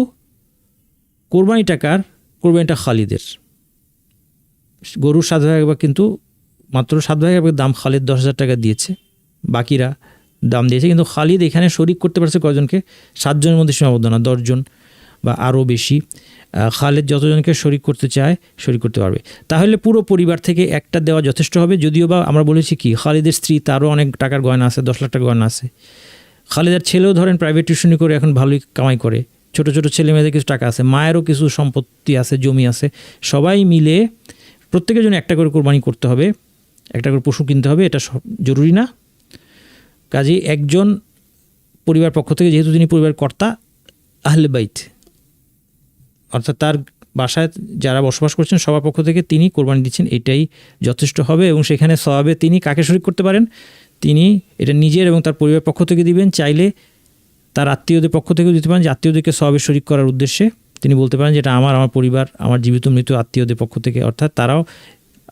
কোরবানিটা খালিদের। গরুর 7 ভাগ কিন্তু মাত্র 7 ভাগের দাম খালিদ 10,000 টাকা দিয়েছে, বাকিরা দাম দিয়েছে। কিন্তু খালিদ এখানে শরিক করতে পারছে কয়জনকে? 7 জনের মধ্যে সীমাবদ্ধ না, 10 জন বা আরও বেশি। খালেদ যতজনকে শরিক করতে চায় শরিক করতে পারবে। তাহলে পুরো পরিবার থেকে একটা দেওয়া যথেষ্ট হবে। যদিও বা আমরা বলেছি কি, খালিদের স্ত্রী তারও অনেক টাকার গয়না আছে, 10 লাখ টাকার গয়না আছে। খালিদের ছেলেও ধরেন প্রাইভেট টিউশনি করে এখন ভালোই কামাই করে, ছোট ছোট ছেলে মেয়েদের কিছু টাকা আছে, মায়েরও কিছু সম্পত্তি আছে, জমি আছে। সবাই মিলে প্রত্যেকের জন্য একটা করে কোরবানি করতে হবে, একটা করে পশু কিনতে হবে, এটা জরুরি না। কাজেই একজন পরিবার পক্ষ থেকে, যেহেতু তিনি পরিবার কর্তা, আহলে বাইত অর্থাৎ তার বাসায় যারা বসবাস করছেন সবার পক্ষ থেকে তিনি কোরবানি দিচ্ছেন, এটাই যথেষ্ট হবে। এবং সেখানে সওয়াবে তিনি কাকে শরিক করতে পারেন? তিনি এটা নিজের এবং তার পরিবার পক্ষ থেকে দিবেন, চাইলে তার আত্মীয়দের পক্ষ থেকেও দিতে পারেন, যে আত্মীয়দেরকে সওয়াবে শরিক করার উদ্দেশ্যে তিনি বলতে পারেন যেটা আমার পরিবার, আমার জীবিত মৃত আত্মীয়দের পক্ষ থেকে, অর্থাৎ তারাও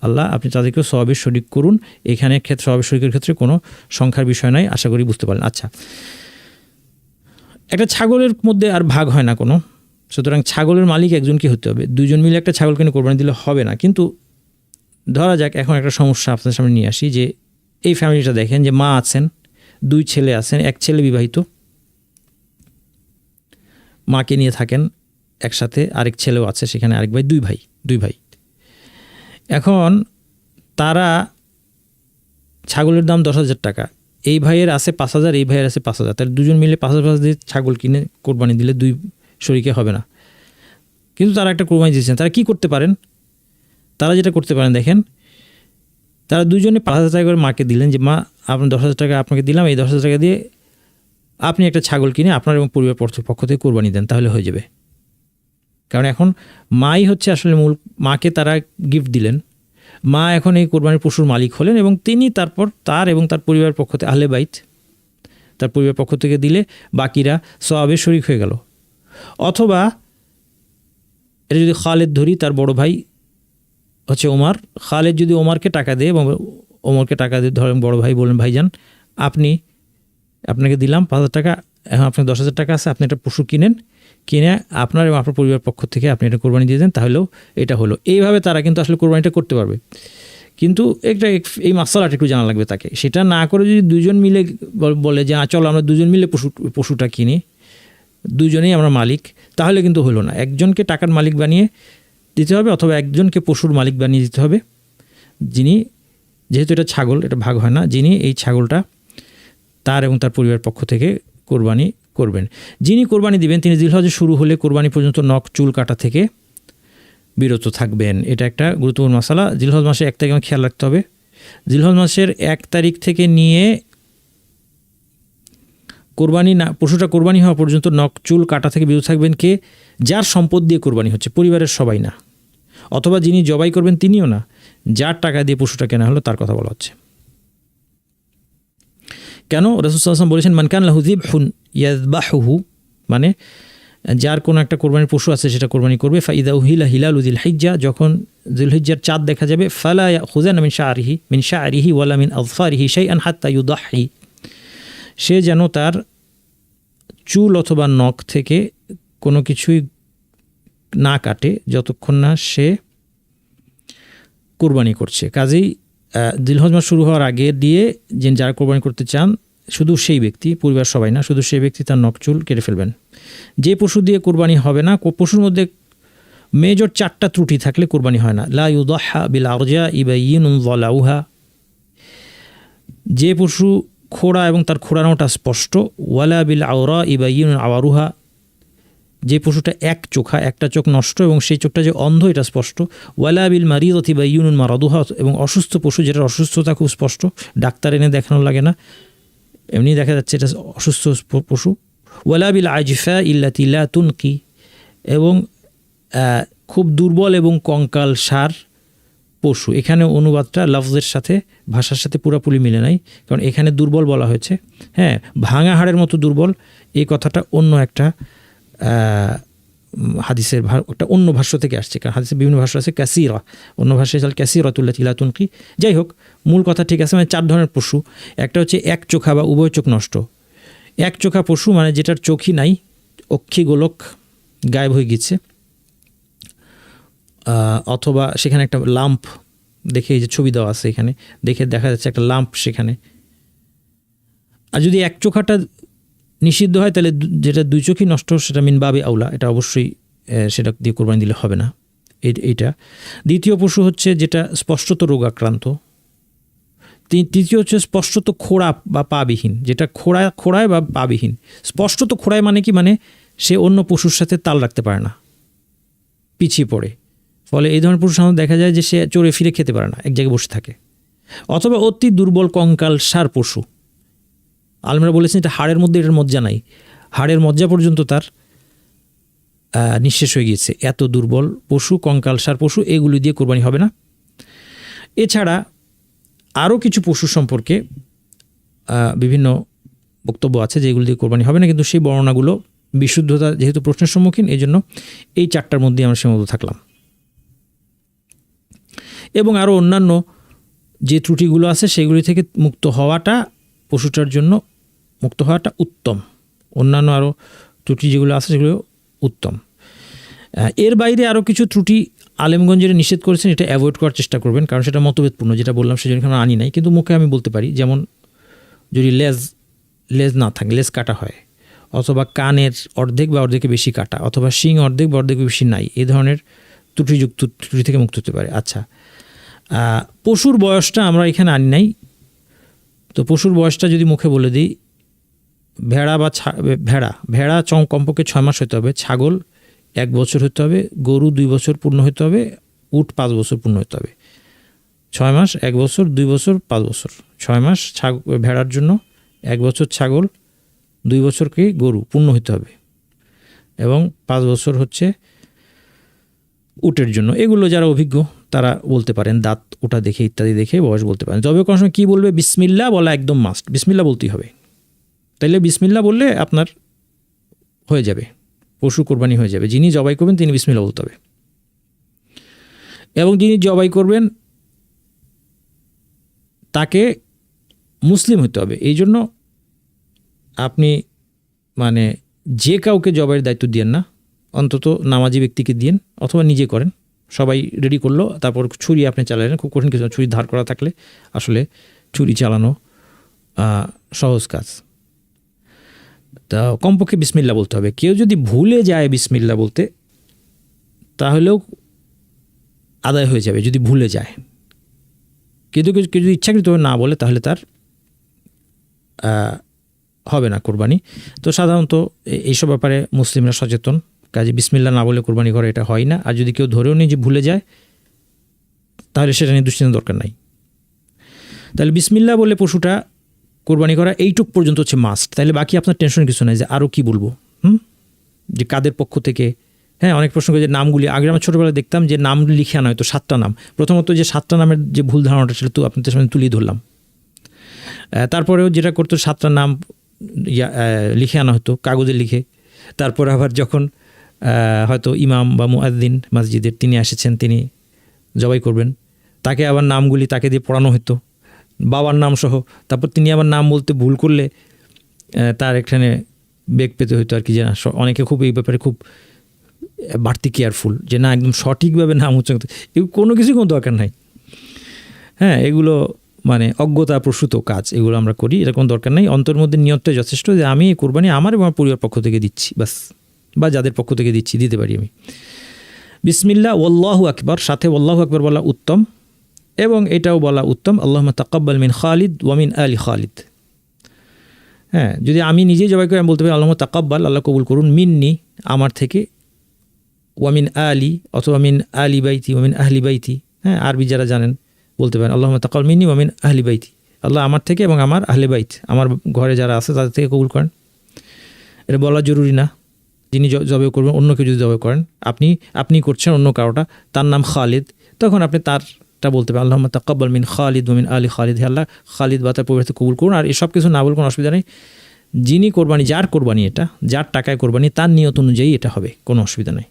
আল্লাহ আপনি তাদেরকেও সওয়াবে শরিক করুন। এখানে সওয়াবে শরিকের ক্ষেত্রে কোনো সংখ্যার বিষয় নাই, আশা করি বুঝতে পারেন। আচ্ছা, একটা ছাগলের মধ্যে আর ভাগ হয় না কোনো, সুতরাং ছাগলের মালিক একজনকে হতে হবে। 2 জন মিলে একটা ছাগল কিনে কোরবানি দিলে হবে না। কিন্তু ধরা যাক এখন একটা সমস্যা আপনাদের সামনে নিয়ে আসি, যে এই ফ্যামিলিটা দেখেন যে মা আছেন, 2 ছেলে আছেন, এক ছেলে বিবাহিত, মাকে নিয়ে থাকেন একসাথে, আরেক ছেলেও আছে সেখানে, আরেক ভাই, 2 ভাই। এখন তারা ছাগলের দাম 10,000 টাকা, এই ভাইয়ের আছে 5,000, এই ভাইয়ের আছে 5,000, তাহলে 2 জন মিলে 5,000 দিয়ে ছাগল কিনে কোরবানি দিলে 2 শরিকে হবে না। কিন্তু তারা একটা কোরবানি দিয়েছেন, তারা কি করতে পারেন? তারা যেটা করতে পারেন দেখেন, তারা 2 জনে 5,000 টাকা করে মাকে দিলেন, যে মা আপনার 10,000 টাকা আপনাকে দিলাম, এই 10,000 টাকা দিয়ে আপনি একটা ছাগল কিনে আপনার এবং পরিবার পক্ষ থেকে কোরবানি দেন, তাহলে হয়ে যাবে। কারণ এখন মাই হচ্ছে আসলে মূল, মাকে তারা গিফট দিলেন, মা এখন এই কোরবানির পশুর মালিক হলেন এবং তিনি তারপর তার এবং তার পরিবারের পক্ষ থেকে, আহলে বাইত তার পরিবার পক্ষ থেকে দিলে বাকিরা সওয়াবে শরিক হয়ে গেল। অথবা এটা যদি খালেদ ধরি, তার বড় ভাই হচ্ছে ওমর, খালেদ যদি ওমরকে টাকা দেয় এবং ওমরকে টাকা দিয়ে ধরেন বড় ভাই বলেন ভাইজান আপনাকে দিলাম 5,000 টাকা, এখন আপনার 10,000 টাকা আছে, আপনি একটা পশু কিনে আপনার এবং আপনার পরিবার পক্ষ থেকে আপনি এটা কোরবানি দিয়ে দেন, তাহলেও এটা হলো। এইভাবে তারা কিন্তু আসলে কোরবানিটা করতে পারবে। কিন্তু এই মাসালাটা একটু জানা লাগবে তাকে। সেটা না করে যদি দুজন মিলে বলে যে চলো আমরা দুজন মিলে পশুটা কিনি, দুজনেই আমরা মালিক, তাহলে কিন্তু হলো না। একজনকে টাকার মালিক বানিয়ে দিতে হবে অথবা একজনকে পশুর মালিক বানিয়ে দিতে হবে, যিনি, যেহেতু এটা ছাগল, এটা ভাগ হয় না, যিনি এই ছাগলটা তার এবং তার পরিবারের পক্ষ থেকে কোরবানি করবেন। যিনি কোরবানি দিবেন তিনি জিলহজ শুরু হলে কোরবানি পর্যন্ত নখ চুল কাটা থেকে বিরত থাকবেন। এটা একটা গুরুত্বপূর্ণ মাসালা। জিলহজ মাসে 1 তারিখ খেয়াল রাখতে হবে। জিলহজ মাসের 1 তারিখ থেকে নিয়ে পশুটা কোরবানি হওয়া পর্যন্ত নখ চুল কাটা থেকে বিরত থাকবেন কে? যার সম্পদ দিয়ে কোরবানি হচ্ছে, পরিবারের সবাই না, অথবা যিনি জবাই করবেন তিনিও না, যার টাকা দিয়ে পশুটা কেনা হলো তার কথা বলা হচ্ছে। কেন? রাসূল সাল্লাল্লাহু আলাইহি ওয়াসাল্লাম বলেছেন মান কান লাহু যিবহুন ইয়াযবাহুহু, মানে যার কোনো একটা কোরবানির পশু আছে সেটা কোরবানি করবে। ফাইদা উহিলা হিলালু যিল হিজ্জা, যখন যুলহিজ্জার চাঁদ দেখা যাবে, ফালা ইয়াখুযানা মিন শা'রিহি ওয়ালা মিন আযফারিহি শাইআন হাত্তা ইউদাহি, সে যেন তার চুল অথবা নখ থেকে কোনো কিছুই না কাটে যতক্ষণ না সে কোরবানি করছে। কাজেই জিলহজ মাস শুরু হওয়ার আগে দিয়ে যারা কোরবানি করতে চান, শুধু সেই ব্যক্তি, পরিবার সবাই না, শুধু সেই ব্যক্তি তার নখ চুল কেটে ফেলবেন। যে পশু দিয়ে কোরবানি হবে না, পশুর মধ্যে মেজর 4টা ত্রুটি থাকলে কোরবানি হয় না। লা ইউদাহা বিল আরজা ইবাইয়িনুন যালাউহা, যে পশু খোড়া এবং তার খোড়ানোটা স্পষ্ট। ওয়ালা বিল আওরা ইবাইয়িনুন আওয়ারুহা, যে পশুটা এক চোখা, একটা চোখ নষ্ট এবং সেই চোখটা যে অন্ধ এটা স্পষ্ট। ওয়ালা বিল মারিদাতি ইবাইয়িনুন মারাদুহা, এবং অসুস্থ পশু যেটার অসুস্থতা খুব স্পষ্ট, ডাক্তার এনে দেখানো লাগে না, এমনি দেখা যাচ্ছে এটা অসুস্থ পশু। ওয়ালা বিল আজফা ইল্লাতি লা তুনকি, এবং খুব দুর্বল এবং কঙ্কাল সার পশু। এখানে অনুবাদটা লফজের সাথে, ভাষার সাথে পুরোপুরি মিলে নাই, কারণ এখানে দুর্বল বলা হয়েছে। হ্যাঁ, ভাঙা হাড়ের মতো দুর্বল, এই কথাটা অন্য একটা হাদিসের একটা অন্য ভাষ্য থেকে আসছে। কারণ হাদিসের বিভিন্ন ভাষ্য আছে ক্যাসিরা, অন্য ভাষায় চাল ক্যাসিরাতুল্লাতি লা তুনকি। যাই হোক, মূল কথা ঠিক আছে। মানে 4 ধরনের পশু। একটা হচ্ছে এক চোখা বা উভয় চোখ নষ্ট। এক চোখা পশু মানে যেটার চোখই নাই, অক্ষি গোলক গায়েব হয়ে গেছে, অথবা সেখানে একটা লাম্প দেখে, এই যে ছবি দেওয়া আছে এখানে, দেখে দেখা যাচ্ছে একটা লাম্প সেখানে। আর যদি এক চোখাটা নিষিদ্ধ হয় তাহলে যেটা 2 চোখই নষ্ট সেটা মিন বাবে আউলা, এটা অবশ্যই সেটা দিয়ে কোরবানি দিলে হবে না। এইটা দ্বিতীয় পশু হচ্ছে যেটা স্পষ্টত রোগাক্রান্ত। তৃতীয় হচ্ছে স্পষ্টত খোড়া বা পাবিহীন, যেটা খোড়ায় বা পাবিহীন। স্পষ্টত খোড়ায় মানে কি? মানে সে অন্য পশুর সাথে তাল রাখতে পারে না, পিছিয়ে পড়ে, ফলে এই ধরনের পশু সাধারণত দেখা যায় যে সে চড়ে ফিরে খেতে পারে না, এক জায়গায় বসে থাকে। অথবা অতি দুর্বল কঙ্কাল সার পশু। আলমরা বলেছেন এটা হাড়ের মধ্যে, এটার মজ্জা নাই, হাড়ের মজ্জা পর্যন্ত তার নিঃশেষ হয়ে গিয়েছে, এত দুর্বল পশু, কঙ্কাল সার পশু, এগুলি দিয়ে কোরবানি হবে না। এছাড়া আরও কিছু পশু সম্পর্কে বিভিন্ন বক্তব্য আছে যেগুলো দিয়ে কোরবানি হবে না, কিন্তু সেই বর্ণনাগুলো বিশুদ্ধতা যেহেতু প্রশ্নের সম্মুখীন, এই জন্য এই 4টার মধ্যে আমরা সীমাবদ্ধ থাকলাম। এবং আরও অন্যান্য যে ত্রুটিগুলো আছে সেগুলি থেকে মুক্ত হওয়াটা পশুটার জন্য উত্তম। অন্যান্য আরও ত্রুটি যেগুলো আছে সেগুলো উত্তম। এর বাইরে আরও কিছু ত্রুটি আলেমগঞ্জের নিষেধ করেছেন, এটা অ্যাভয়েড করার চেষ্টা করবেন, কারণ সেটা মতভেদপূর্ণ। যেটা বললাম সেজন্য এখানে আনি নাই, কিন্তু মুখে আমি বলতে পারি। যেমন যদি লেজ না থাকে, লেজ কাটা হয়, অথবা কানের অর্ধেক বা অর্ধেকে বেশি কাটা, অথবা শিং অর্ধেক বা অর্ধেক বেশি নাই, এই ধরনের ত্রুটি থেকে মুক্ত হতে পারে। আচ্ছা, পশুর বয়সটা আমরা এখানে আনি নাই, তো পশুর বয়সটা যদি মুখে বলে দিই, ভেড়া কমপক্ষে 6 মাস হতে হবে, ছাগল 1 বছর হতে হবে, গরু 2 বছর পূর্ণ হতে হবে, উট 5 বছর পূর্ণ হতে হবে। 6 মাস, 1 বছর, 2 বছর, 5 বছর। 6 মাস ভেড়ার জন্য, 1 বছর ছাগল, 2 বছর কি গরু পূর্ণ হতে হবে, এবং 5 বছর হচ্ছে উটের জন্য। এগুলো যারা অভিজ্ঞ তারা বলতে পারেন, দাঁত ওটা দেখে ইত্যাদি দেখে বয়স বলতে পারেন। তবে কোনো সময় কী বলবে? বিসমিল্লাহ বলা একদম মাস্ট, বিসমিল্লাহ বলতেই হবে। তাইলে বিসমিল্লাহ বললে আপনার হয়ে যাবে, পশু কোরবানি হয়ে যাবে। যিনি জবাই করবেন তিনি বিসমিল্লাহ বলতে হবে। এবং যিনি জবাই করবেন তাকে মুসলিম হতে হবে। এই জন্য আপনি মানে যে কাউকে জবাইয়ের দায়িত্ব দিয়েন না, অন্তত নামাজি ব্যক্তিকে দিন অথবা নিজে করেন। সবাই রেডি করলো, তারপর ছুরি আপনি চালালেন। খুব কঠিন কিছু, ছুরি ধার করা থাকলে আসলে ছুরি চালানো সহজ কাজ। তা কমপক্ষে বিসমিল্লা বলতে হবে। কেউ যদি ভুলে যায় বিসমিল্লা বলতে, তাহলেও আদায় হয়ে যাবে যদি ভুলে যায়। কেউ যদি ইচ্ছাকৃতভাবে না বলে তাহলে তার হবে না কোরবানি। তো সাধারণত এইসব ব্যাপারে মুসলিমরা সচেতন, কাজে বিসমিল্লা না বলে কোরবানি করে এটা হয় না। আর যদি কেউ ধরেও নিয়ে যে ভুলে যায়, তাহলে সেটা নিয়ে দুশ্চিন্তার দরকার নাই। তাহলে বিসমিল্লা বলে পশুটা কোরবানি করা এইটুক পর্যন্ত হচ্ছে মাস্ট। তাহলে বাকি আপনার টেনশন কিছু নাই যে আরও কি বলবো, যে কাদের পক্ষ থেকে। হ্যাঁ, অনেক প্রশ্ন করে যে নামগুলি, আগে আমরা ছোটোবেলায় দেখতাম যে নাম লিখে আনা হয়তো 7টা নাম। প্রথমত যে 7টা নামের যে ভুল ধারণাটা ছিল তো আপনাদের সামনে তুলিয়ে ধরলাম। তারপরেও যেটা করতো 7টা নাম লিখে আনা হতো কাগজে লিখে। তারপর আবার যখন হয়তো ইমাম বা মুয়াজ্জিন মসজিদের তিনি এসেছেন, তিনি জবাই করবেন, তাকে আবার নামগুলি তাকে দিয়ে পড়ানো হতো, বাবার নাম সহ। তারপর তিনি আবার নাম বলতে ভুল করলে তার এখানে বেগ পেতে হতো আর কি। যে অনেকে খুব এই ব্যাপারে খুব বাড়তি কেয়ারফুল, যে না একদম সঠিকভাবে নাম উচ্চারণ, এগুলো কোনো কিছুই কোনো দরকার নাই। হ্যাঁ, এগুলো মানে অজ্ঞতা প্রসূত কাজ, এগুলো আমরা করি, এটা কোনো দরকার নেই। অন্তর মধ্যে নিয়তটাই যথেষ্ট যে আমি এই কোরবানি আমার এবং আমার পরিবার পক্ষ থেকে দিচ্ছি, বাস, বা যাদের পক্ষ থেকে দিচ্ছি দিতে পারি আমি। বিসমিল্লাহ ওয়াল্লাহু আকবার, সাথে ওয়াল্লাহু আকবার বলা উত্তম, এবং এটাও বলা উত্তম আল্লাহুম্মা তাকাব্বাল মিন খালিদ ওয়া মিন আলি খালিদ। হ্যাঁ, যদি আমি নিজেই জবাই করে আমি বলতে পারি আল্লাহুম্মা তাকাব্বাল, আল্লাহ কবুল করুন, মিন্নি আমার থেকে, ওয়া মিন আলি অথবা মিন আলি বাইতি ওয়া মিন আহলি বাইতি। হ্যাঁ, আরবি যারা জানেন বলতে পারেন আল্লাহুম্মা তাকাব্বাল মিন্নি ওয়া মিন আহলি বাইতি, আল্লাহ আমার থেকে এবং আমার আহলে বাইত, আমার ঘরে যারা আছে তাদের থেকে কবুল করেন। এটা বলা জরুরি না। যিনি জবাই করবেন অন্য কেউ যদি জবাই করেন, আপনি করছেন অন্য কারোটা, তার নাম খালিদ, তখন আপনি তারটা বলতে পারেন আল্লাহুম্মা তাকাব্বাল মিন খালিদ ওয়া মিন আলি খালিদ, হে আল্লাহ খালিদ বা তার পরিবার থেকে কবুল করুন। আর এসব কিছু না বলে কোনো অসুবিধা নেই। যিনি কোরবানি, যার কোরবানি এটা, যার টাকায় কোরবানি, তার নিয়ত অনুযায়ী এটা হবে, কোনো অসুবিধা নেই।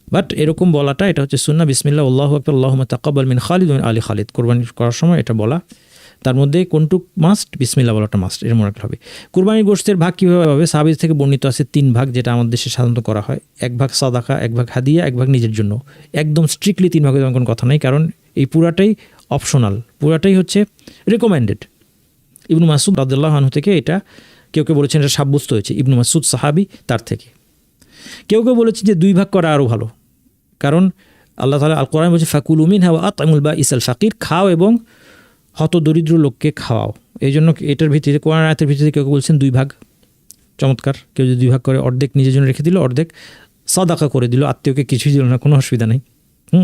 বাট এরকম বলাটা এটা হচ্ছে সুন্নাহ। বিসমিল্লাহ আল্লাহু আকবার আল্লাহুম্মা তাকাব্বাল মিন খালিদ ওয়া মিন আলি খালিদ, কোরবানি করার সময় এটা বলা। তার মধ্যে কোনটুক মাস্ট, বিসমিল্লাহ বলাটা মাস্ট, এর মনে রাখতে হবে। কুরবানির গোশতের ভাগ কীভাবে হবে? সাহাবীদের থেকে বর্ণিত আছে 3 ভাগ, যেটা আমাদের দেশে সাধারণত করা হয়। 1 ভাগ সাদাকা, 1 ভাগ হাদিয়া, 1 ভাগ নিজের জন্য। একদম স্ট্রিক্টলি 3 ভাগের কোনো কথা নেই, কারণ এই পুরাটাই অপশনাল, পুরাটাই হচ্ছে রেকমেন্ডেড। ইবনু মাসউদ রাদিয়াল্লাহু আনহু থেকে এটা কেউ বলেছেন এটা সাব্যস্ত হয়েছে, ইবনু মাসউদ সাহাবী, তার থেকে। কেউ বলেছে যে 2 ভাগ করা আরও ভালো, কারণ আল্লাহ তাআলা আল কোরআনে বলছে ফাকুলু মিনহা ওয়া আত'ইমুল বাঈসাল ফাকির, খাও এবং হত দরিদ্র লোককে খাওয়াও। এই জন্য এটার ভিত্তিতে, কোরআন আয়াতের ভিত্তিতে কেউ বলছেন 2 ভাগ। চমৎকার। কেউ যদি 2 ভাগ করে, অর্ধেক নিজের জন্য রেখে দিল, অর্ধেক সাদাকা করে দিল, আত্মীয়কে কিছুই দিল না, কোনো অসুবিধা নেই।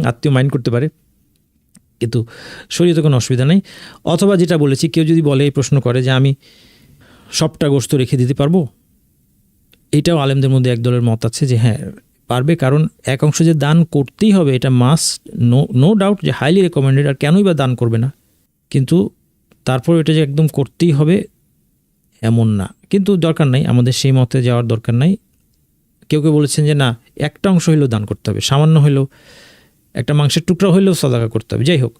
আত্মীয় মাইন্ড করতে পারে, কিন্তু শরীয়তে কোনো অসুবিধা নেই। অথবা যেটা বলেছি, কেউ যদি বলে, এই প্রশ্ন করে যে আমি সবটা গোশত রেখে দিতে পারবো, এটাও আলেমদের মধ্যে একদলের মত আছে যে হ্যাঁ পারবে, কারণ এক অংশ যে দান করতেই হবে এটা মাস্ট, নো ডাউট, যে হাইলি রেকমেন্ডেড। আর কেনই বা দান করবে না, কিন্তু তারপর এটা যে একদম করতেই হবে এমন না, কিন্তু দরকার নাই, আমাদের সেই মতে যাওয়ার দরকার নাই। কেউ বলেছেন যে না, একটা অংশ হইলেও দান করতে হবে, সামান্য হইলেও, একটা মাংসের টুকরা হইলেও সাদাকা করতে হবে। যাই হোক,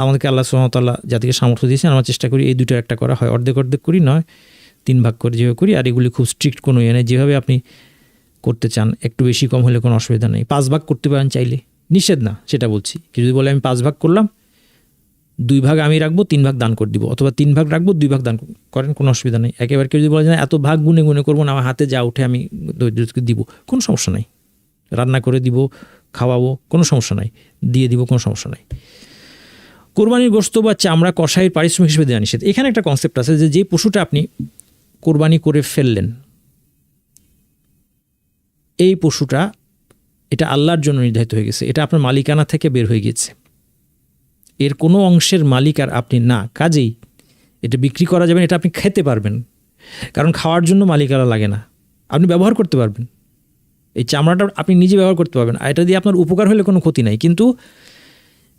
আমাদেরকে আল্লাহ সুবহানাহু ওয়া তাআলা জাতিকে সামর্থ্য দিয়েছেন, আমরা চেষ্টা করি এই দুটোর একটা করা, হয় অর্ধেক অর্ধেক করি, নয় 3 ভাগ করে যেভাবে করি। আর এগুলি খুব স্ট্রিক্ট কোনো ইয়ে নেই, যেভাবে আপনি করতে চান, একটু বেশি কম হলে কোনো অসুবিধা নেই। 5 ভাগ করতে পারেন চাইলে, নিষেধ না, সেটা বলছি। কেউ যদি বলে আমি 5 ভাগ করলাম, 2 ভাগ আমি রাখবো, 3 ভাগ দান করে দিব, অথবা 3 ভাগ রাখবো, 2 ভাগ দান করেন, কোনো অসুবিধা নেই। একেবারে কেউ যদি বলে না এত ভাগ গুনে করবো না, আমার হাতে যা উঠে আমি দরিদ্রকে দিব, কোনো সমস্যা নাই। রান্না করে দিব, খাওয়াবো, কোনো সমস্যা নাই, দিয়ে দিব, কোনো সমস্যা নাই। কোরবানির গোশত বা চামড়া কষাইয়ের পারিশ্রমিক হিসেবে দেওয়া নিষেধ। এখানে একটা কনসেপ্ট আছে যে পশুটা আপনি কোরবানি করে ফেললেন, এই পশুটা এটা আল্লাহর জন্য নির্ধারিত হয়ে গেছে, এটা আপনার মালিকানা থেকে বের হয়ে গেছে, এর কোনো অংশের মালিক আর আপনি না, কাজেই এটা বিক্রি করা যাবে না, এটা আপনি খেতে পারবেন, কারণ খাওয়ার জন্য মালিকানা লাগে না, আপনি ব্যবহার করতে পারবেন। এই চামড়াটা আপনি নিজে ব্যবহার করতে পারবেন, এটা দিয়ে আপনার উপকার হলে কোনো ক্ষতি নাই, কিন্তু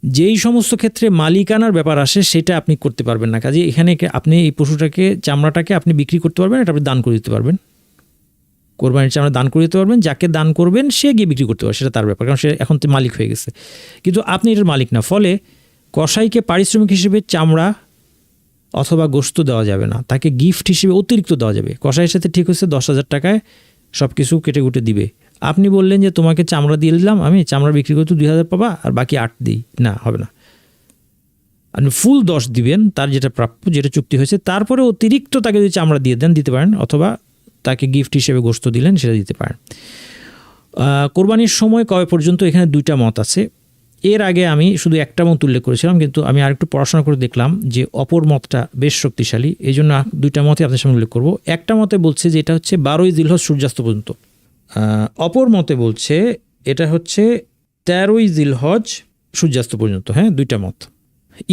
যেই সমস্ত ক্ষেত্রে মালিকানার ব্যাপার আসে সেটা আপনি করতে পারবেন না। কাজে এখানে আপনি এই পশুটাকে, চামড়াটাকে আপনি বিক্রি করতে পারবেন, এটা আপনি দান করে দিতে পারবেন, কোরবানির চামড়া দান করে দিতে পারবেন, যাকে দান করবেন সে গিয়ে বিক্রি করতে পারবে, সেটা তার ব্যাপার, কারণ সে এখন তো মালিক হয়ে গেছে। কিন্তু আপনি এটার মালিক না, ফলে কসাইকে পারিশ্রমিক হিসেবে চামড়া অথবা গোশত দেওয়া যাবে না, তাকে গিফট হিসেবে অতিরিক্ত দেওয়া যাবে। কসাইয়ের সাথে ঠিক হচ্ছে 10,000 টাকায় সব কিছু কেটে কুটে দিবে। আপনি বললেন যে তোমাকে চামড়া দিয়ে দিলাম, আমি চামড়া বিক্রি করতে 2,000 পাবা আর বাকি 8 দিই, না, হবে না। আপনি ফুল 10 দিবেন, তার যেটা প্রাপ্য, যেটা চুক্তি হয়েছে, তারপরে অতিরিক্ত তাকে যদি চামড়া দিয়ে দেন দিতে পারেন, অথবা তাকে গিফট হিসেবে গোশত দিলেন সেটা দিতে পারেন। কোরবানির সময় কবে পর্যন্ত, এখানে 2টা মত আছে। এর আগে আমি শুধু একটা মত উল্লেখ করেছিলাম, কিন্তু আমি আরেকটু পড়াশোনা করে দেখলাম যে অপর মতটা বেশ শক্তিশালী, এই জন্য 2টা মতে আপনার সামনে উল্লেখ করব। একটা মতে বলছে যে এটা হচ্ছে 12ই জিলহজ সূর্যাস্ত পর্যন্ত। অপর মতে বলছে এটা হচ্ছে 13ই জিলহজ সূর্যাস্ত পর্যন্ত। হ্যাঁ, 2টা মত।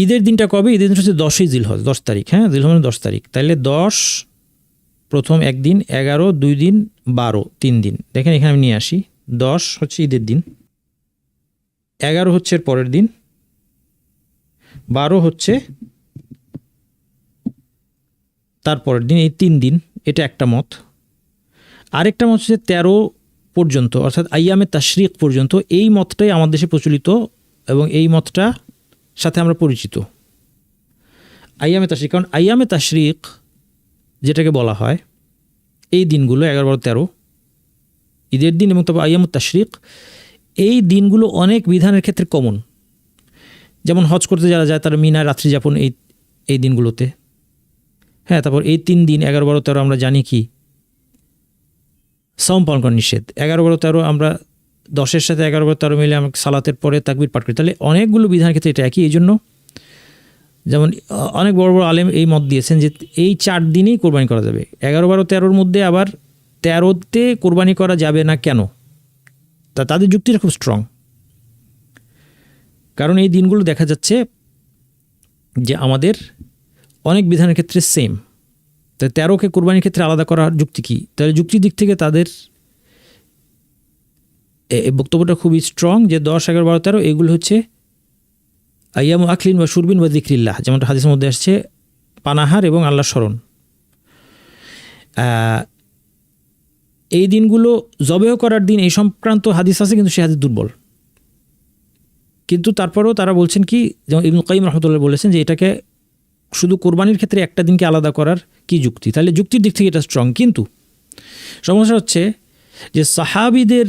ঈদের দিনটা কবে? ঈদের দিন হচ্ছে 10ই জিলহজ, 10 তারিখ। হ্যাঁ, জিলহজ 10 তারিখ, তাহলে 10 প্রথম একদিন, 11 2 দিন, 12 3 দিন। দেখেন এখানে আমি নিয়ে আসি, 10 হচ্ছে ঈদের দিন, 11 হচ্ছে এর পরের দিন, 12 হচ্ছে তার পরের দিন, এই 3 দিন। এটা একটা মত। আরেকটা মত হচ্ছে 13 পর্যন্ত, অর্থাৎ আইয়ামে তাশরিক পর্যন্ত। এই মতটাই আমাদের দেশে প্রচলিত এবং এই মতটা সাথে আমরা পরিচিত, আইয়ামে তাশরিক। কারণ আইয়ামে তাশরিক যেটাকে বলা হয়, এই দিনগুলো 11 12 13 ঈদের দিন এবং তবে আইয়ামুত তাশরিক, এই দিনগুলো অনেক বিধানের ক্ষেত্রে কমন। যেমন হজ করতে যারা যায় তারা মিনায় রাত্রি যাপন এই দিনগুলোতে। হ্যাঁ, তারপর এই 3 দিন 11 12 13 আমরা জানি কি সাওম পালন করা নিষেধ। 11 12 13 আমরা 10-এর সাথে 11 12 13 মিলে আমরা সালাতের পরে তাকবীর পাঠ করি। তাহলে অনেকগুলো বিধানের ক্ষেত্রে এটা একই। এই জন্য যেমন অনেক বড় বড় আলেম এই মত দিয়েছেন যে এই 4 দিনেই কোরবানি করা যাবে। 11 12 13-র মধ্যে আবার 13তে কোরবানি করা যাবে না কেন? তাদের যুক্তিটা খুব স্ট্রং, কারণ এই দিনগুলো দেখা যাচ্ছে যে আমাদের অনেক বিধানের ক্ষেত্রে সেম। তাই 13কে কোরবানির ক্ষেত্রে আলাদা করার যুক্তি কী? তাহলে যুক্তির দিক থেকে তাদের বক্তব্যটা খুবই স্ট্রং যে 10 11 12 13 এগুলো হচ্ছে আইয়ামু আকলিন বা শুরবিন বা যিকরিল্লাহ, যেমনটা হাদিসের মধ্যে আসছে, পানাহার এবং আল্লাহর স্মরণ। এই দিনগুলো জবেহ করার দিন, এই সংক্রান্ত হাদিস আছে, কিন্তু সে হাদিস দুর্বল। কিন্তু তারপরেও তারা বলছেন কি, যেমন ইবনুল কাইয়িম রাহমাতুল্লাহ বলেছেন যে এটাকে শুধু কোরবানির ক্ষেত্রে একটা দিনকে আলাদা করার কি যুক্তি? তাহলে যুক্তির দিক থেকে এটা স্ট্রং। কিন্তু সমস্যা হচ্ছে যে সাহাবীদের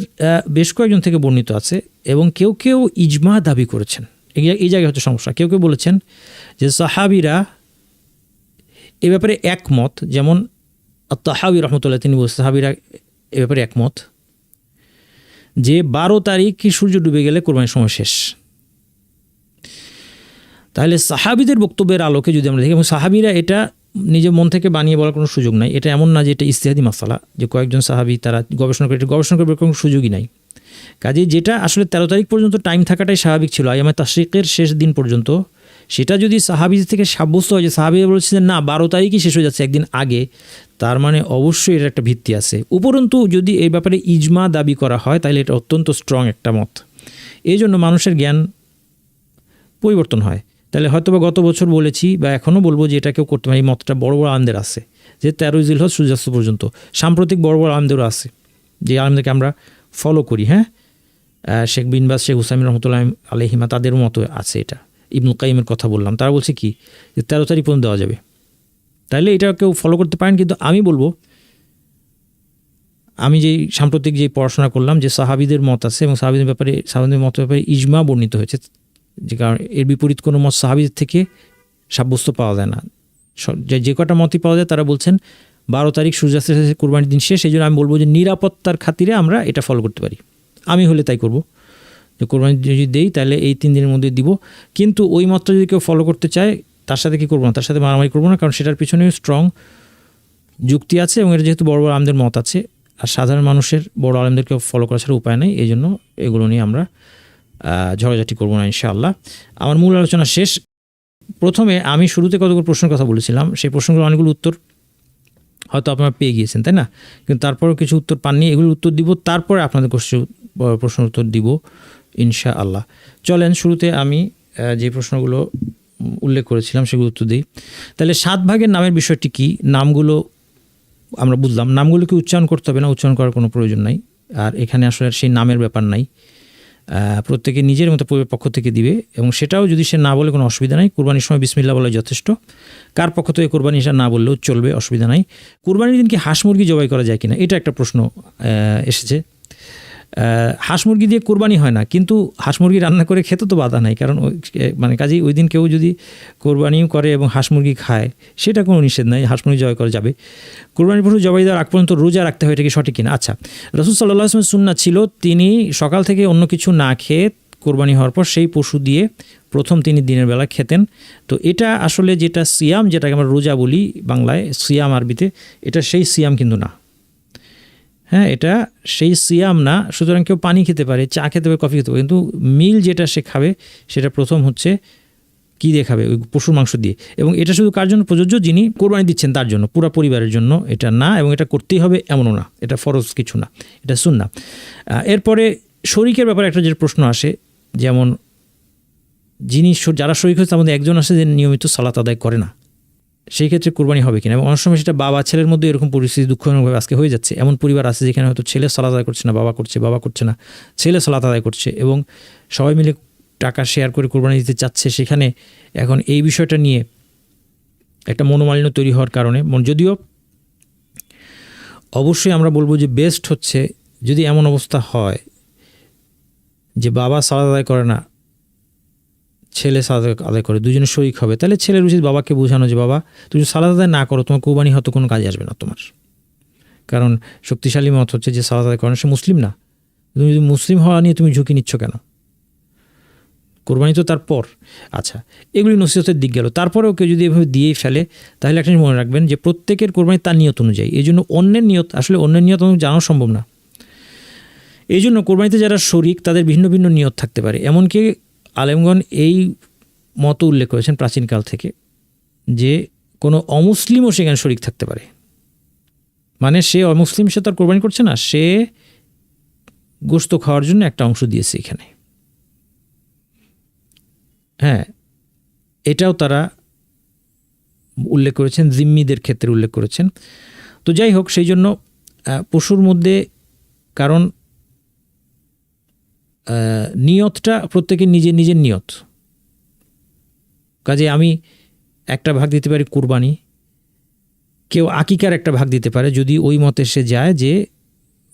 বেশ কয়েকজন থেকে বর্ণিত আছে এবং কেউ কেউ ইজমা দাবি করেছেন। এই জায়গায় হচ্ছে সমস্যা। কেউ কেউ বলেছেন যে সাহাবীরা এ ব্যাপারে একমত, যেমন তাহাবী রহমতুল্লাহ তিনি বলছেন সাহাবীরা এ ব্যাপারে একমত যে 12 তারিখ সূর্য ডুবে গেলে কোরবানির সময় শেষ। তাহলে সাহাবীদের বক্তব্যের আলোকে যদি আমরা দেখি, এবং সাহাবীরা এটা নিজের মন থেকে বানিয়ে বলার কোনো সুযোগ নাই, এটা এমন না যে এটা ইজতিহাদি মাসালা যে কয়েকজন সাহাবী তারা গবেষণা করে কোনো সুযোগই নাই। কাজেই যেটা আসলে 13 তারিখ পর্যন্ত টাইম থাকাটাই স্বাভাবিক ছিল, আইয়ামে তাশরিকের শেষ দিন পর্যন্ত, সেটা যদি সাহাবী থেকে সাব্যস্ত হয় যে সাহাবী বলছিলেন না 12 তারিখই শেষ হয়ে যাচ্ছে একদিন আগে, তার মানে অবশ্যই এর একটা ভিত্তি আছে। উপরন্তু যদি এই ব্যাপারে ইজমা দাবি করা হয় তাহলে এটা অত্যন্ত স্ট্রং একটা মত। এই জন্য মানুষের জ্ঞান পরিবর্তন হয়। তাহলে হয়তো বা গত বছর বলেছি বা এখনও বলবো যে এটা কেউ করতে পারে, এই মতটা বড় বড় আলেমদের আছে যে 13 জিলহজ সূর্যাস্ত পর্যন্ত। সাম্প্রতিক বড় বড় আলেমদেরও আছে, যে আলেমদেরকে আমরা ফলো করি। হ্যাঁ, শেখ বিন বাজ, শেখ হুসাইমিন রহমতুল্লাহ আলাইহিমা, তাদের মতো আছে এটা। ইবনুল কাইয়িমের কথা বললাম, তারা বলছে কি যে 13 তারিখ পর্যন্ত দেওয়া যাবে। তাহলে এটা কেউ ফলো করতে পারেন। কিন্তু আমি বলবো, আমি যেই সাম্প্রতিক যে পড়াশোনা করলাম যে সাহাবীদের মত আছে এবং সাহাবীদের মতের ব্যাপারে ইজমা বর্ণিত হয়েছে, যে কারণ এর বিপরীত কোনো মত সাহাবীদের থেকে সাব্যস্ত পাওয়া যায় না। যে কটা মতই পাওয়া যায় তারা বলছেন 12 তারিখ সূর্যাস্তের শেষে কোরবানির দিন শেষ। এই জন্য আমি বলবো যে নিরাপত্তার খাতিরে আমরা এটা ফলো করতে পারি। আমি হলে তাই করব, যে কোরবানি যদি দেই তাহলে এই 3 দিনের মধ্যে দিব। কিন্তু ওই মতটা যদি কেউ ফলো করতে চায় তার সাথে কি করবো না, তার সাথে মারামারি করবো না, কারণ সেটার পিছনে স্ট্রং যুক্তি আছে এবং এটা যেহেতু বড় বড় আলেমদের মত আছে, আর সাধারণ মানুষের বড় আলেমদেরকে ফলো করা ছাড়া উপায় নেই। এই জন্য এগুলো নিয়ে আমরা ঝগড়াঝাটি করবো না ইনশাআল্লাহ। আমার মূল আলোচনা শেষ। প্রথমে আমি শুরুতে কতগুলো প্রশ্নের কথা বলেছিলাম, সেই প্রশ্নগুলো অনেকগুলো উত্তর হয়তো আপনারা পেয়ে গিয়েছেন, তাই না? কিন্তু তারপরেও কিছু উত্তর পাননি, এগুলোর উত্তর দিব, তারপরে আপনাদের প্রশ্নের উত্তর দিব ইনশাআল্লাহ। চলেন শুরুতে আমি যে প্রশ্নগুলো উল্লেখ করেছিলাম সেগুলো উত্তর দিই। তাহলে 7 ভাগের নামের বিষয়টি কি? নামগুলো আমরা বুঝলাম। নামগুলোকে উচ্চারণ করতে হবে না, উচ্চারণ করার কোনো প্রয়োজন নাই। আর এখানে আসলে সেই নামের ব্যাপার নাই, প্রত্যেকে নিজের মতো পক্ষ থেকে দিবে, এবং সেটাও যদি সে না বলে কোনো অসুবিধা নাই। কুরবানির সময় বিসমিল্লাহ বলা যথেষ্ট। কার পক্ষ থেকে কোরবানি সেটা না বললেও চলবে, অসুবিধা নাই। কুরবানির দিন কি হাঁস মুরগি জবাই করা যায় কিনা, এটা একটা প্রশ্ন এসেছে। হাঁস মুরগি দিয়ে কোরবানি হয় না, কিন্তু হাঁস মুরগি রান্না করে খেতে তো বাধা নাই, কারণ মানে কাজেই ওই দিন কেউ যদি কোরবানিও করে এবং হাঁস মুরগি খায় সেটা কোনো নিষেধ নাই, হাঁস মুরগি জবাই করা যাবে। কোরবানির পশু জবাই দেওয়ার আগ পর্যন্ত রোজা রাখতে হয়, এটা কি সঠিক কিনা? আচ্ছা, রাসূল সাল্লাল্লাহু আলাইহি ওয়াসাল্লামের সুন্নাত ছিল তিনি সকাল থেকে অন্য কিছু না খেয়ে কোরবানি হওয়ার পর সেই পশু দিয়ে প্রথম তিনি দিনের বেলা খেতেন। তো এটা আসলে যেটা সিয়াম, যেটাকে আমরা রোজা বলি বাংলায়, সিয়াম আরবিতে, এটা সেই সিয়াম কিন্তু না। হ্যাঁ, এটা সেই সিয়াম না। সুতরাং কেউ পানি খেতে পারে, চা খেতে পারে, কফি খেতে পারে, কিন্তু মিল যেটা সে খাবে সেটা প্রথম হচ্ছে কী দিয়ে খাবে? ওই পশুর মাংস দিয়ে। এবং এটা শুধু কার জন্য প্রযোজ্য? যিনি কোরবানি দিচ্ছেন তার জন্য, পুরো পরিবারের জন্য এটা না। এবং এটা করতেই হবে এমনও না, এটা ফরজ কিছু না, এটা সুন্নাহ। এরপরে শরীকের ব্যাপারে একটা যে প্রশ্ন আসে, যেমন যিনি যারা শরীক হচ্ছে তার মধ্যে একজন আসে যে নিয়মিত সালাত আদায় করে না, সেই ক্ষেত্রে কোরবানি হবে কিনা? এবং অনেক সময় সেটা বাবা ছেলের মধ্যে এরকম পরিস্থিতি দুঃখজনকভাবে আজকে হয়ে যাচ্ছে। এমন পরিবার আছে যেখানে হয়তো ছেলে সালাত আদায় করছে না, বাবা করছে, বাবা করছে না, ছেলে সালাত আদায় করছে, এবং সবাই মিলে টাকা শেয়ার করে কোরবানি দিতে চাচ্ছে। সেখানে এখন এই বিষয়টা নিয়ে একটা মনোমালিন্য তৈরি হওয়ার কারণে, যদিও অবশ্যই আমরা বলবো যে বেস্ট হচ্ছে যদি এমন অবস্থা হয় যে বাবা সালাত আদায় করে না, ছেলে সালাত আদায় করে, দুজনে শরীক হবে, তাহলে ছেলের উচিত বাবাকে বোঝানো যে বাবা তুমি সালাত আদায় না করো, তোমার কোরবানি হয়তো কোনো কাজে আসবে না তোমার। কারণ শক্তিশালী মত হচ্ছে যে সালাত আদায় করে না, সে মুসলিম না। তুমি যদি মুসলিম হওয়া নিয়ে তুমি ঝুঁকি নিচ্ছ কেন? কোরবানি তো তারপর। আচ্ছা, এগুলি নসিহতের দিক গেল। তারপরেও কেউ যদি এভাবে দিয়েই ফেলে, তাহলে একটা মনে রাখবেন যে প্রত্যেকের কোরবানি তার নিয়ত অনুযায়ী। এই জন্য অন্যের নিয়ত, আসলে অন্যের নিয়ত জানানো সম্ভব না। এই জন্য কোরবানিতে যারা শরিক তাদের ভিন্ন ভিন্ন নিয়ত থাকতে পারে। এমনকি আলেমগণ এই মত উল্লেখ করেছেন প্রাচীনকাল থেকে যে কোনো অমুসলিমও সেখানে শরিক থাকতে পারে। মানে সে অমুসলিম, সে তার কোরবানি করছে না, সে গোশত খাওয়ার জন্য একটা অংশ দিয়েছে এখানে। হ্যাঁ, এটাও তারা উল্লেখ করেছেন, জিম্মিদের ক্ষেত্রে উল্লেখ করেছেন। তো যাই হোক, সেই জন্য পশুর মধ্যে, কারণ নিয়তটা প্রত্যেকের নিজের নিজের নিয়ত। কাজে আমি একটা ভাগ দিতে পারি কুরবানি, কেউ আকিকার একটা ভাগ দিতে পারে, যদি ওই মতে সে যায় যে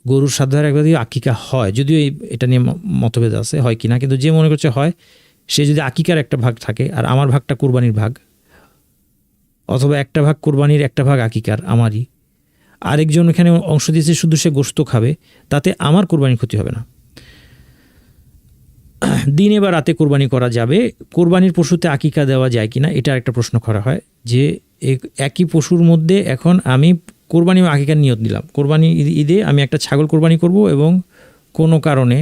গরুর সাধারণ একবার দিয়ে আকিকা হয়। যদিও এটা নিয়ে মতভেদ আছে হয় কি না, কিন্তু যে মনে করছে হয়, সে যদি আকিকার একটা ভাগ থাকে আর আমার ভাগটা কুরবানির ভাগ, অথবা একটা ভাগ কুরবানির একটা ভাগ আকিকার আমারই, আরেকজন এখানে অংশ দিয়েছে শুধু সে গোশত খাবে, তাতে আমার কুরবানির ক্ষতি হবে না। দিনে বা রাতে কোরবানি করা যাবে। কোরবানির পশুতে আকিকা দেওয়া যায় কিনা, এটা একটা প্রশ্ন করা হয় যে একই পশুর মধ্যে এখন আমি কোরবানি বা আকিকার নিয়ত দিলাম। কোরবানি ঈদে আমি একটা ছাগল কোরবানি করব এবং কোনো কারণে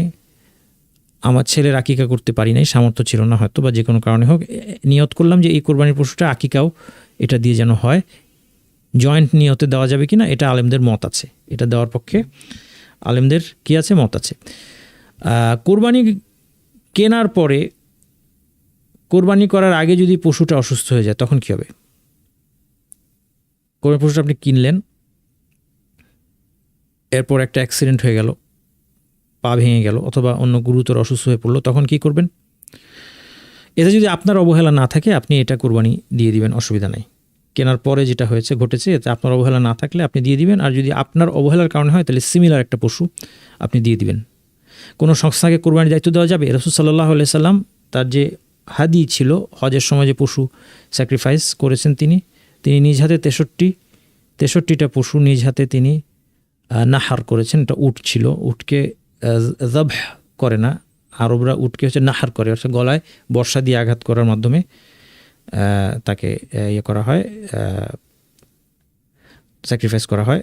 আমার ছেলের আকিকা করতে পারি নাই, সামর্থ্য ছিল না হয়তো, বা যে কোনো কারণে হোক, নিয়ত করলাম যে এই কোরবানির পশুটা আকিকাও এটা দিয়ে যেন হয়। জয়েন্ট নিয়তে দেওয়া যাবে কিনা, এটা আলেমদের মত আছে, এটা দেওয়ার পক্ষে আলেমদের কি আছে, মত আছে। কোরবানি কেনার পরে, কোরবানি করার আগে যদি পশুটা অসুস্থ হয়ে যায় তখন কী হবে? কোরবানি পশুটা আপনি কিনলেন, এরপর একটা অ্যাক্সিডেন্ট হয়ে গেল, পা ভেঙে গেল, অথবা অন্য গুরুতর অসুস্থ হয়ে পড়লো, তখন কি করবেন? এতে যদি আপনার অবহেলা না থাকে, আপনি এটা কোরবানি দিয়ে দিবেন, অসুবিধা নেই। কেনার পরে যেটা হয়েছে ঘটেছে, এতে আপনার অবহেলা না থাকলে আপনি দিয়ে দিবেন। আর যদি আপনার অবহেলার কারণে হয়, তাহলে সিমিলার একটা পশু আপনি দিয়ে দিবেন। কোনো সংস্থাকে কোরবানির দায়িত্ব দেওয়া যাবে? রাসূল সাল্লাল্লাহু আলাইহি সাল্লাম তার যে হাদি ছিল, হজের সময় যে পশু স্যাক্রিফাইস করেছেন, তিনি নিজ হাতে 63টা পশু নিজ হাতে তিনি নাহার করেছেন। এটা উট ছিল, উটকে জবহ করে না, আরবরা উটকে হচ্ছে নাহার করে, অর্থাৎ গলায় বর্ষা দিয়ে আঘাত করার মাধ্যমে তাকে ইয়ে করা হয়, স্যাক্রিফাইস করা হয়।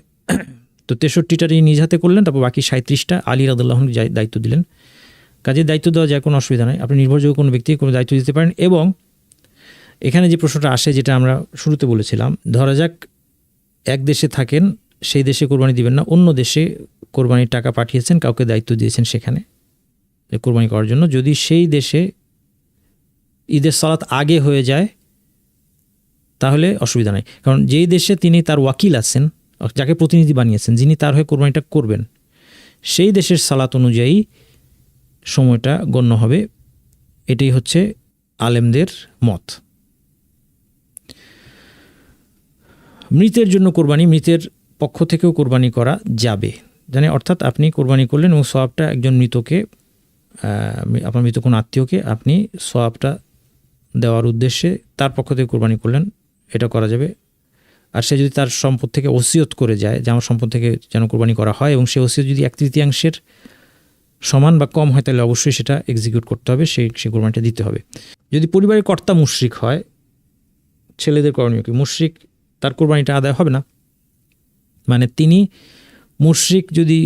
তো 63টা তিনি নিজ হাতে করলেন, তারপর বাকি 37টা আলী রাদিয়াল্লাহু আনহু দায়িত্ব দিলেন। কাজে দায়িত্ব দেওয়া যায়, কোনো অসুবিধা নাই। আপনি নির্ভরযোগ্য কোনো ব্যক্তিকে কোনো দায়িত্ব দিতে পারেন। এবং এখানে যে প্রশ্নটা আসে, যেটা আমরা শুরুতে বলেছিলাম, ধরা যাক এক দেশে থাকেন, সেই দেশে কোরবানি দিবেন না, অন্য দেশে কোরবানির টাকা পাঠিয়েছেন, কাউকে দায়িত্ব দিয়েছেন সেখানে কোরবানি করার জন্য। যদি সেই দেশে ঈদের সালাত আগে হয়ে যায় তাহলে অসুবিধা নেই, কারণ যেই দেশে তিনি তার ওয়াকিল আছেন, যাকে প্রতিনিধি বানিয়েছেন, যিনি তার হয়ে কোরবানিটা করবেন, সেই দেশের সালাত অনুযায়ী সময়টা গণ্য হবে। এটাই হচ্ছে আলেমদের মত। মৃতের জন্য কোরবানি, মৃতের পক্ষ থেকেও কোরবানি করা যাবে, জানে, অর্থাৎ আপনি কোরবানি করলেন এবং সওয়াবটা একজন মৃতকে, আপনার মৃত কোনো আত্মীয়কে আপনি সওয়াবটা দেওয়ার উদ্দেশ্যে তার পক্ষ থেকে কোরবানি করলেন, এটা করা যাবে। আর সে যদি তার সম্পদ থেকে ওসিয়ত করে যায় যে আমার সম্পদ থেকে যেন কোরবানি করা হয়, এবং সে ওসিয়ত যদি 1/3 সমান বা কম হয়, তাহলে অবশ্যই সেটা এক্সিকিউট করতে হবে, সেই কোরবানিটা দিতে হবে। যদি পরিবারের কর্তা মুশরিক হয়, ছেলেদের করণীয় কি? মুশরিক, তার কোরবানিটা আদায় হবে না। মানে তিনি মুশরিক যদি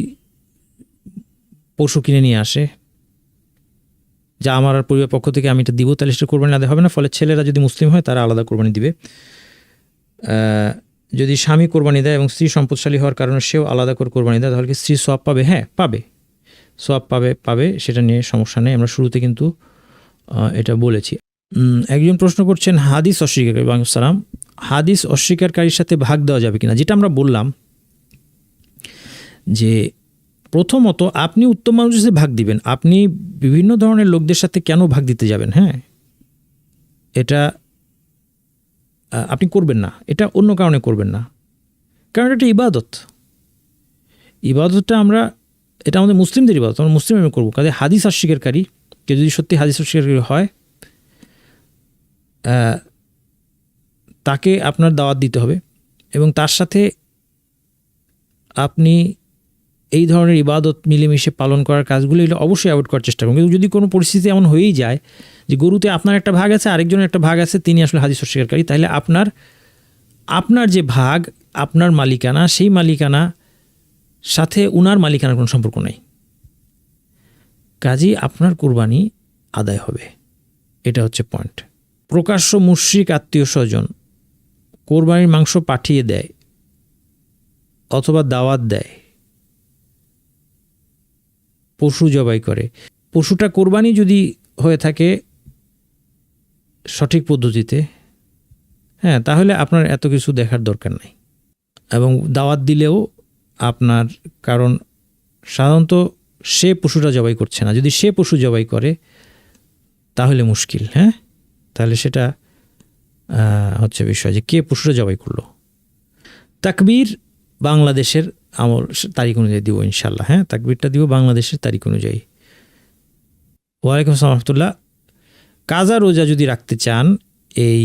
পশু কিনে নিয়ে আসে যা আমার পরিবার পক্ষ থেকে আমি এটা দিব, তাহলে সেটা কোরবানি আদায় হবে না। ফলে ছেলেরা যদি মুসলিম হয় তারা আলাদা কোরবানি দিবে। যদি স্বামী কোরবানি দেয় এবং স্ত্রী সম্পদশালী হওয়ার কারণে সেও আলাদা করে কোরবানি দেয়, তাহলে কি স্ত্রী সওয়াব পাবে? হ্যাঁ, পাবে, সওয়াব পাবে, সেটা নিয়ে সমস্যা নেই। আমরা শুরুতে কিন্তু এটা বলেছি। একজন প্রশ্ন করছেন হাদিস অস্বীকারী, সালাম, হাদিস অস্বীকারীর সাথে ভাগ দেওয়া যাবে কিনা? যেটা আমরা বললাম যে প্রথমত আপনি উত্তম মানুষের সাথে ভাগ দিবেন, আপনি বিভিন্ন ধরনের লোকদের সাথে কেন ভাগ দিতে যাবেন? হ্যাঁ, এটা আপনি করবেন না, এটা অন্য কারণে করবেন না, কারণ এটা ইবাদত। ইবাদতটা এটা আমাদের মুসলিমদের ইবাদত, আমরা মুসলিম করবো। কাজে হাদিস অস্বীকারী, কেউ যদি সত্যি হাদিস অস্বীকারী হয়, তাকে আপনার দাওয়াত দিতে হবে এবং তার সাথে আপনি এই ধরনের ইবাদত মিলেমিশে পালন করার কাজগুলো এগুলো অবশ্যই অ্যাভয়েড করার চেষ্টা করুন। কিন্তু যদি কোনো পরিস্থিতি এমন হয়েই যায় যে গরুতে আপনার একটা ভাগ আছে, আরেকজনের একটা ভাগ আছে, তিনি আসলে হাদিস অস্বীকারী, তাহলে আপনার যে ভাগ, আপনার মালিকানা, সেই মালিকানা সাথে উনার মালিকানার কোনো সম্পর্ক নেই। কাজেই আপনার কুরবানি আদায় হবে, এটা হচ্ছে পয়েন্ট। প্রকাশ্য মুশরিক আত্মীয় স্বজন কোরবানির মাংস পাঠিয়ে দেয় অথবা দাওয়াত দেয়, পশু জবাই করে, পশুটা কোরবানি যদি হয়ে থাকে সঠিক পদ্ধতিতে, হ্যাঁ, তাহলে আপনার এত কিছু দেখার দরকার নাই। এবং দাওয়াত দিলেও আপনার, কারণ সাধারণত সে পশুটা জবাই করছে না, যদি সে পশু জবাই করে তাহলে মুশকিল। হ্যাঁ, তাহলে সেটা হচ্ছে বিষয় যে কে পশুটা জবাই করলো। তাকবীর বাংলাদেশের আমল তারিখ অনুযায়ী দিব ইনশাল্লাহ। হ্যাঁ, তাকবীরটা দিব বাংলাদেশের তারিখ অনুযায়ী। ওয়ালাইকুম আসসালাম রহমতুল্লাহ। কাজা রোজা যদি রাখতে চান এই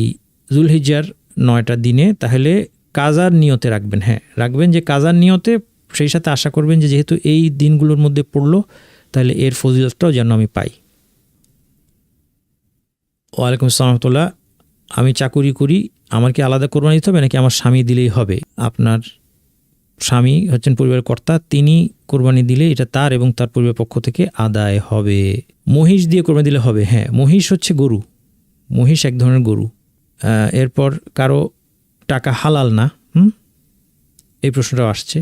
যুলহিজ্জার 9টা দিনে, তাহলে কাজার নিয়তে রাখবেন। হ্যাঁ, রাখবেন যে কাজার নিয়তে, সেই সাথে আশা করবেন যে যেহেতু এই দিনগুলোর মধ্যে পড়লো, তাহলে এর ফজিলতটাও যেন আমি পাই। ওয়ালাইকুম আসসালাম রহমতুল্লাহ। আমি চাকুরি করি, আমার কি আলাদা কোরবানি দিতে হবে নাকি আমার স্বামী দিলেই হবে? আপনার স্বামী হচ্ছেন পরিবারের কর্তা, তিনি কোরবানি দিলে এটা তার এবং তার পরিবারের পক্ষ থেকে আদায় হবে। মহিষ দিয়ে কোরবানি দিলে হবে? হ্যাঁ, মহিষ হচ্ছে গরু, মহিষ এক ধরনের গরু। এরপর কারো টাকা হালাল না, এই প্রশ্নটাও আসছে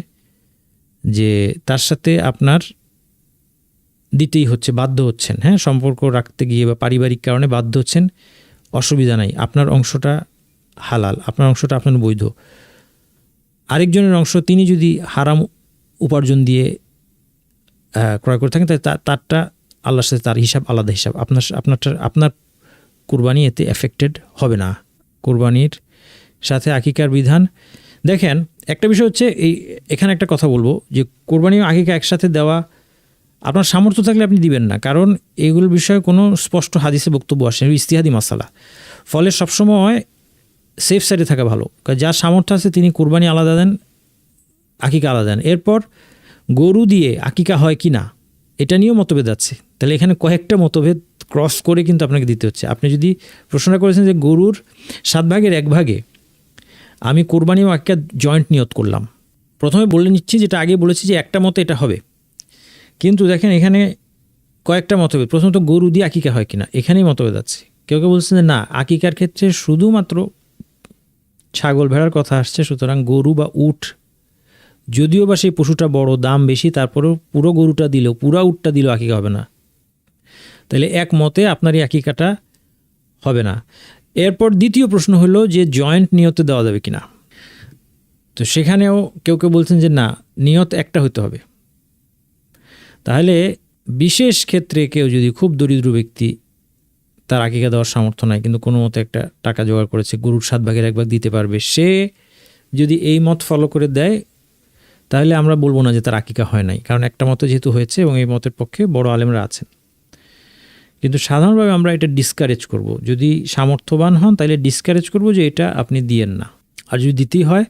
যে তার সাথে আপনার দিতেই হচ্ছে, বাধ্য হচ্ছেন। হ্যাঁ, সম্পর্ক রাখতে গিয়ে বা পারিবারিক কারণে বাধ্য হচ্ছেন, অসুবিধা নাই, আপনার অংশটা হালাল, আপনার অংশটা আপনার বৈধ। আরেকজনের অংশ তিনি যদি হারাম উপার্জন দিয়ে ক্রয় করে থাকেন, তাহলে তারটা আল্লাহর সাথে তার হিসাব আলাদা হিসাব, আপনার কুরবানি এতে এফেক্টেড হবে না। কুরবানির সাথে আকিকার বিধান দেখেন, একটা বিষয় হচ্ছে এখানে একটা কথা বলবো যে কুরবানি ও আকিকা একসাথে দেওয়া আপনার সামর্থ্য থাকলে আপনি দিবেন না, কারণ এইগুলোর বিষয়ে কোনো স্পষ্ট হাদিসে বক্তব্য আসে, ইজতিহাদি মাসালা। ফলে সবসময় সেফ সাইডে থাকা ভালো। যার সামর্থ্য আছে তিনি কুরবানি আলাদা দেন, আকিকা আলাদা দেন। এরপর গরু দিয়ে আকিকা হয় কি না এটা নিয়েও মতভেদ আছে। তাহলে এখানে কয়েকটা মতভেদ ক্রস করে কিন্তু আপনাকে দিতে হচ্ছে। আপনি যদি প্রশ্নটা করেছেন যে গরুর 7 ভাগের 1 ভাগে আমি কোরবানি ও আকিকা জয়েন্ট নিয়ত করলাম, প্রথমে বলে নিচ্ছি, যেটা আগে বলেছি যে একটা মতে এটা হবে, কিন্তু দেখেন এখানে কয়েকটা মতভেদ। প্রথমত গরু দিয়ে আকিকা হয় কিনা, এখানেই মতভেদ আছে। কেউ কেউ বলছেন যে না, আকিকার ক্ষেত্রে শুধুমাত্র ছাগল ভেড়ার কথা আসছে, সুতরাং গরু বা উট, যদিও বা সেই পশুটা বড়, দাম বেশি, তারপরেও পুরো গরুটা দিলেও, পুরো উটটা দিলেও আকিকা হবে না। তাহলে এক মতে আপনার এই আকিকাটা হবে না। এরপর দ্বিতীয় প্রশ্ন হলো যে জয়েন্ট নিয়তে দেওয়া যাবে কিনা। তো সেখানেও কেউ কেউ বলছেন যে না, নিয়ত একটা হতে হবে। তাহলে বিশেষ ক্ষেত্রে কেউ যদি খুব দরিদ্র ব্যক্তি, তার আকিকা দেওয়ার সামর্থ্য নাই, কিন্তু কোনো মতো একটা টাকা জোগাড় করেছে, গরুর 7 ভাগের 1 ভাগ দিতে পারবে, সে যদি এই মত ফলো করে দেয় তাহলে আমরা বলবো না যে তার আকিকা হয় নাই, কারণ একটা মত যেহেতু হয়েছে এবং এই মতের পক্ষে বড় আলেমরা আছেন। কিন্তু সাধারণভাবে আমরা এটা ডিসকারেজ করব। যদি সামর্থ্যবান হন তাহলে ডিসকারেজ করব যে এটা আপনি দিয়েন না। আর যদি দিতেই হয়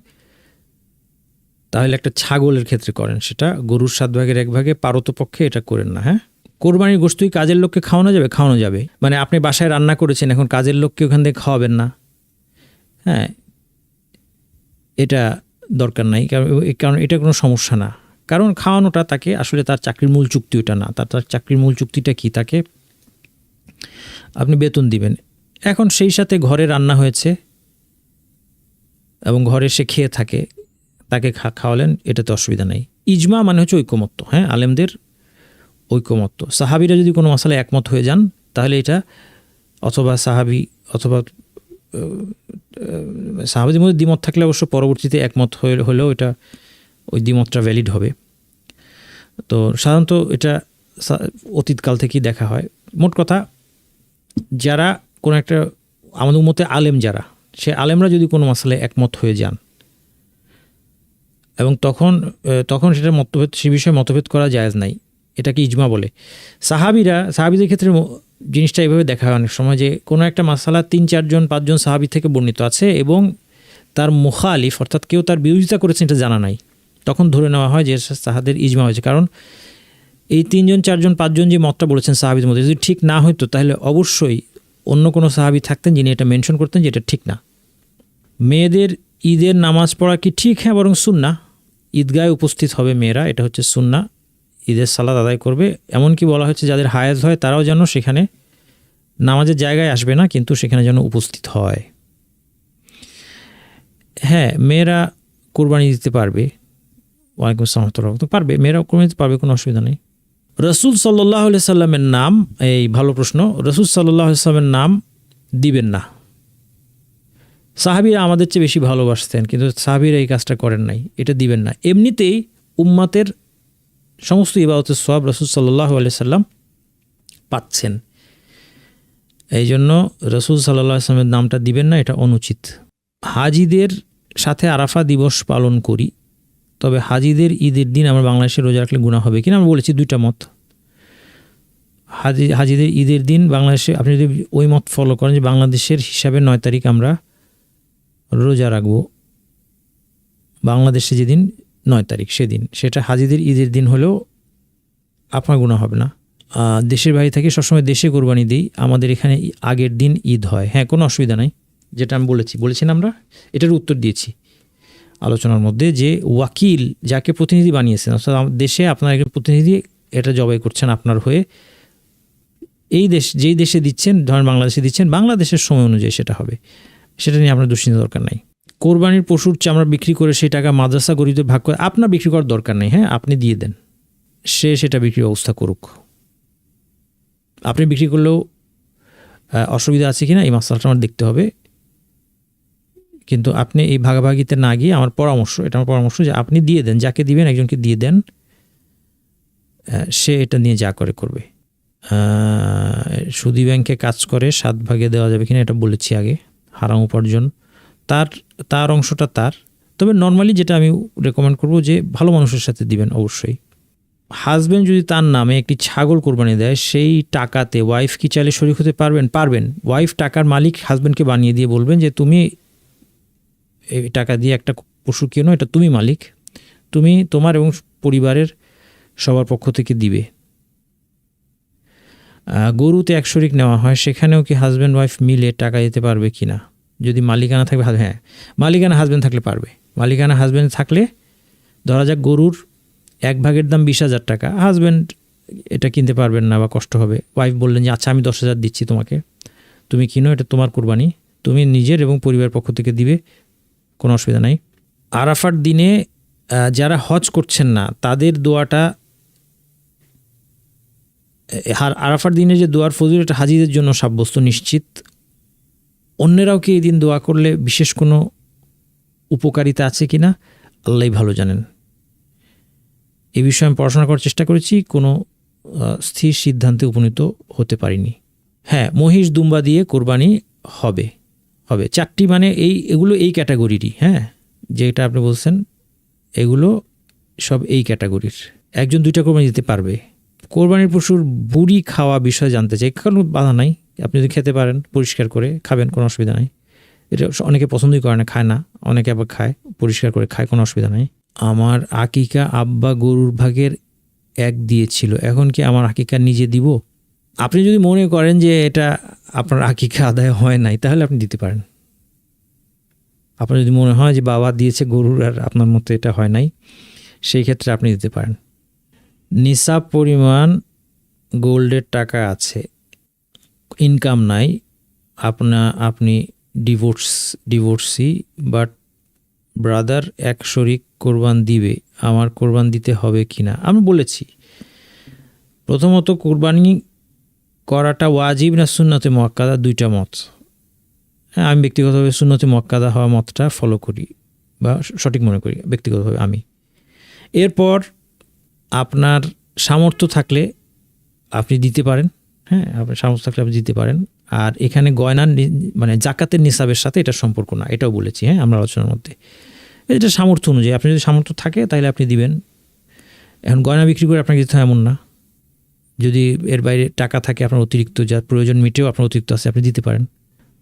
তাহলে একটা ছাগলের ক্ষেত্রে করেন, সেটা গরুর 7 ভাগের 1 ভাগে পারতপক্ষে এটা করেন না। হ্যাঁ, কোরবানির গোশতই কাজের লোককে খাওয়ানো যাবে, খাওয়ানো যাবে। মানে আপনি বাসায় রান্না করেছেন, এখন কাজের লোককে ওখান থেকে খাওয়াবেন না, হ্যাঁ, এটা দরকার নাই, কারণ এটা কোনো সমস্যা না। কারণ খাওয়ানোটা তাকে আসলে তার চাকরির মূল চুক্তি ওটা না। তার চাকরির মূল চুক্তিটা কি? তাকে আপনি বেতন দিবেন। এখন সেই সাথে ঘরে রান্না হয়েছে এবং ঘরে সে খেয়ে থাকে, তাকে খাওয়ালেন, এটাতে অসুবিধা নেই। ইজমা মানে হচ্ছে ঐকমত্য, হ্যাঁ, আলেমদের ঐকমত্য। সাহাবিরা যদি কোনো মশালায় একমত হয়ে যান তাহলে এটা অথবা সাহাবি অথবা সাহাবিদের মধ্যে দ্বিমত থাকলে অবশ্য পরবর্তীতে একমত হলেও এটা ওই দ্বিমতটা ভ্যালিড হবে। তো সাধারণত এটা অতীতকাল থেকেই দেখা হয়। মোট কথা, যারা কোনো একটা আমাদের মতে আলেম যারা, সে আলেমরা যদি কোনো মশালায় একমত হয়ে যান এবং তখন সেটা মতভেদ, সে বিষয়ে মতভেদ করা জায়েজ নাই, এটাকে ইজমা বলে। সাহাবিদের ক্ষেত্রে জিনিসটা এভাবে দেখা হয় অনেক সময় যে কোনো একটা মাসালা 3-4 জন 5 জন সাহাবি থেকে বর্ণিত আছে এবং তার মুখালিফ অর্থাৎ কেউ তার বিরোধিতা করেছেন এটা জানা নাই, তখন ধরে নেওয়া হয় যে সাহাদের ইজমা হয়েছে। কারণ এই 3 জন 4 জন 5 জন যে মতটা বলেছেন সাহাবিদের মধ্যে যদি ঠিক না হইতো তাহলে অবশ্যই অন্য কোনো সাহাবি থাকতেন যিনি এটা মেনশন করতেন যে এটা ঠিক না। মেয়েদের ঈদের নামাজ পড়া কি ঠিক? হ্যাঁ, বরং সুন্না। ঈদগাহে উপস্থিত হবে মেয়েরা, এটা হচ্ছে সুন্না, ঈদের সালাত আদায় করবে। এমনকি বলা হয়েছে যাদের হায়েজ হয় তারাও যেন সেখানে নামাজের জায়গায় আসবে না, কিন্তু সেখানে যেন উপস্থিত হয়। হ্যাঁ, মেয়েরা কোরবানি দিতে পারবে, ওয়ালাইকুম আসসালাম তো পারবে, মেয়েরাও কোরবানি দিতে পারবে, কোনো অসুবিধা নেই। রসুল সাল্লাল্লাহু আলাইহি সাল্লামের নাম, এই ভালো প্রশ্ন, রসুল সাল্লাল্লাহু আলাইহি সাল্লামের নাম দিবেন না। সাহাবীরা আমাদের চেয়ে বেশি ভালোবাসতেন, কিন্তু সাহাবীরা এই কাজটা করেন নাই, এটা দিবেন না। এমনিতেই উম্মাতের সমস্ত ইবাদতের সওয়াব রসুল সাল্লাল্লাহু আলাইহি সাল্লাম পাচ্ছেন, এই জন্য রসুল সাল্লাল্লাহু আলাইহি সাল্লামের নামটা দিবেন না, এটা অনুচিত। হাজিদের সাথে আরাফা দিবস পালন করি, তবে হাজিদের ঈদের দিন আমরা বাংলাদেশে রোজা রাখলে গুনাহ হবে কিনা আমরা বলেছি দুইটা মত। হাজিদের ঈদের দিন বাংলাদেশে আপনি যদি ওই মত ফলো করেন যে বাংলাদেশের হিসাবে 9 তারিখ আমরা রোজা রাখবো, বাংলাদেশে যেদিন 9 তারিখ সেদিন, সেটা হাজিদের ঈদের দিন হলেও আপনার গুনাহ হবে না। দেশের বাইরে থেকে সবসময় দেশে কোরবানি দিই, আমাদের এখানে আগের দিন ঈদ হয়, হ্যাঁ, কোনো অসুবিধা নাই। যেটা আমি বলেছি না, আমরা এটার উত্তর দিয়েছি আলোচনার মধ্যে, যে ওয়াকিল যাকে প্রতিনিধি বানিয়েছেন, অর্থাৎ দেশে আপনার একজন প্রতিনিধি এটা জবাই করছেন আপনার হয়ে, এই দেশ যেই দেশে দিচ্ছেন, ধরেন বাংলাদেশে দিচ্ছেন, বাংলাদেশের সময় অনুযায়ী সেটা হবে, সেটা নিয়ে আপনার দুশ্চিন্তা দরকার নাই। কোরবানির পশুর চামড়া বিক্রি করে সেই টাকা মাদ্রাসা গরিবদের ভাগ করে, আপনার বিক্রি করার দরকার নেই, হ্যাঁ, আপনি দিয়ে দেন, সে সেটা বিক্রির ব্যবস্থা করুক। আপনি বিক্রি করলেও অসুবিধা আছে কিনা এই মাসলাটা আমার দেখতে হবে, কিন্তু আপনি এই ভাগাভাগিতে না গিয়ে আমার পরামর্শ যে আপনি দিয়ে দেন, যাকে দিবেন একজনকে দিয়ে দেন, সে এটা নিয়ে যা করবে। সুদী ব্যাংকে কাজ করে 7 ভাগে দেওয়া যাবে কিনা এটা বলেছি আগে, হারাম উপার্জন, তার অংশটা তার। তবে নর্মালি যেটা আমি রেকমেন্ড করব যে ভালো মানুষের সাথে দিবেন অবশ্যই। হাজব্যান্ড যদি তার নামে একটি ছাগল কোরবানি দেয়, সেই টাকাতে ওয়াইফ কি চাইলে শরীক হতে পারবেন। ওয়াইফ টাকার মালিক হাজব্যান্ডকে বানিয়ে দিয়ে বলবেন যে তুমি এই টাকা দিয়ে একটা পশু কেনো, এটা তুমি মালিক, তুমি তোমার এবং পরিবারের সবার পক্ষ থেকে দিবে। গরুতে 1 শরিক নেওয়া হয়, সেখানেও কি হাজব্যান্ড ওয়াইফ মিলে টাকা দিতে পারবে কিনা? যদি মালিকানা থাকবে, হ্যাঁ, মালিকানা হাজব্যান্ড থাকলে পারবে। মালিকানা হাজব্যান্ড থাকলে ধরা যাক গরুর 1 ভাগের দাম 20,000 টাকা, হাজব্যান্ড এটা কিনতে পারবেন না বা কষ্ট হবে, ওয়াইফ বললেন যে আচ্ছা আমি 10,000 দিচ্ছি তোমাকে, তুমি কিনো, এটা তোমার কোরবানি, তুমি নিজের এবং পরিবারের পক্ষ থেকে দিবে, কোনো অসুবিধা নাই। আরাফার দিনে যারা হজ করছেন না তাদের দোয়াটা, আরাফার দিনে যে দোয়ার ফজিলত এটা হাজিদের জন্য সাব্যস্ত নিশ্চিত। অন্যেরাও কি এই দিন দোয়া করলে বিশেষ কোনো উপকারিতা আছে কি না আল্লাহই ভালো জানেন। এ বিষয়ে আমি পড়াশোনা করার চেষ্টা করেছি, কোনো স্থির সিদ্ধান্তে উপনীত হতে পারিনি। হ্যাঁ, মহিষ দুম্বা দিয়ে কোরবানি হবে। 4টি মানে এগুলো এই ক্যাটাগরিরই। হ্যাঁ, যেটা আপনি বলছেন এগুলো সব এই ক্যাটাগরির। একজন 2টা কোরবানি দিতে পারবে। কোরবানির পশুর বুড়ি খাওয়া বিষয়ে জানতে চাই। কোনো বাধা নাই, আপনি যদি খেতে পারেন পরিষ্কার করে খাবেন, কোনো অসুবিধা নাই। এটা অনেকে পছন্দই করে না, খায় না, অনেকে আবার খায়, পরিষ্কার করে খায়, কোনো অসুবিধা নাই। আমার আকিকা আব্বা গরুর ভাগের 1 দিয়েছিল, এখন কি আমার আকিকা নিজে দিব? আপনি যদি মনে করেন যে এটা আপনার আকিকা আদায় হয় নাই, তাহলে আপনি দিতে পারেন। আপনার যদি মনে হয় যে বাবা দিয়েছে গরুর আর আপনার মতো এটা হয় নাই, সেই ক্ষেত্রে আপনি দিতে পারেন। নিসাব পরিমাণ গোল্ডের টাকা আছে, ইনকাম নাই, আপনি ডিভোর্সি, বাট ব্রাদার এক শরিক কোরবান দিবে, আমার কোরবান দিতে হবে কি না? আমি বলেছি প্রথমত কোরবানি করাটা ওয়াজিব না সুন্নতে মুআক্কাদা, 2টা মত। হ্যাঁ, আমি ব্যক্তিগতভাবে সুন্নতে মুআক্কাদা হওয়া মতটা ফলো করি বা সঠিক মনে করি ব্যক্তিগতভাবে আমি। এরপর আপনার সামর্থ্য থাকলে আপনি দিতে পারেন। হ্যাঁ, আপনার সামর্থ্য থাকলে আপনি দিতে পারেন। আর এখানে গয়নার মানে জাকাতের নিসাবের সাথে এটা সম্পর্ক না, এটাও বলেছি। হ্যাঁ, আমরা আলোচনার মধ্যে এটা সামর্থ্য অনুযায়ী, আপনি যদি সামর্থ্য থাকে তাহলে আপনি দিবেন। এখন গয়না বিক্রি করে আপনাকে দিতে হয় এমন না। যদি এর বাইরে টাকা থাকে আপনার অতিরিক্ত, যার প্রয়োজন মিটেও আপনার অতিরিক্ত আছে, আপনি দিতে পারেন।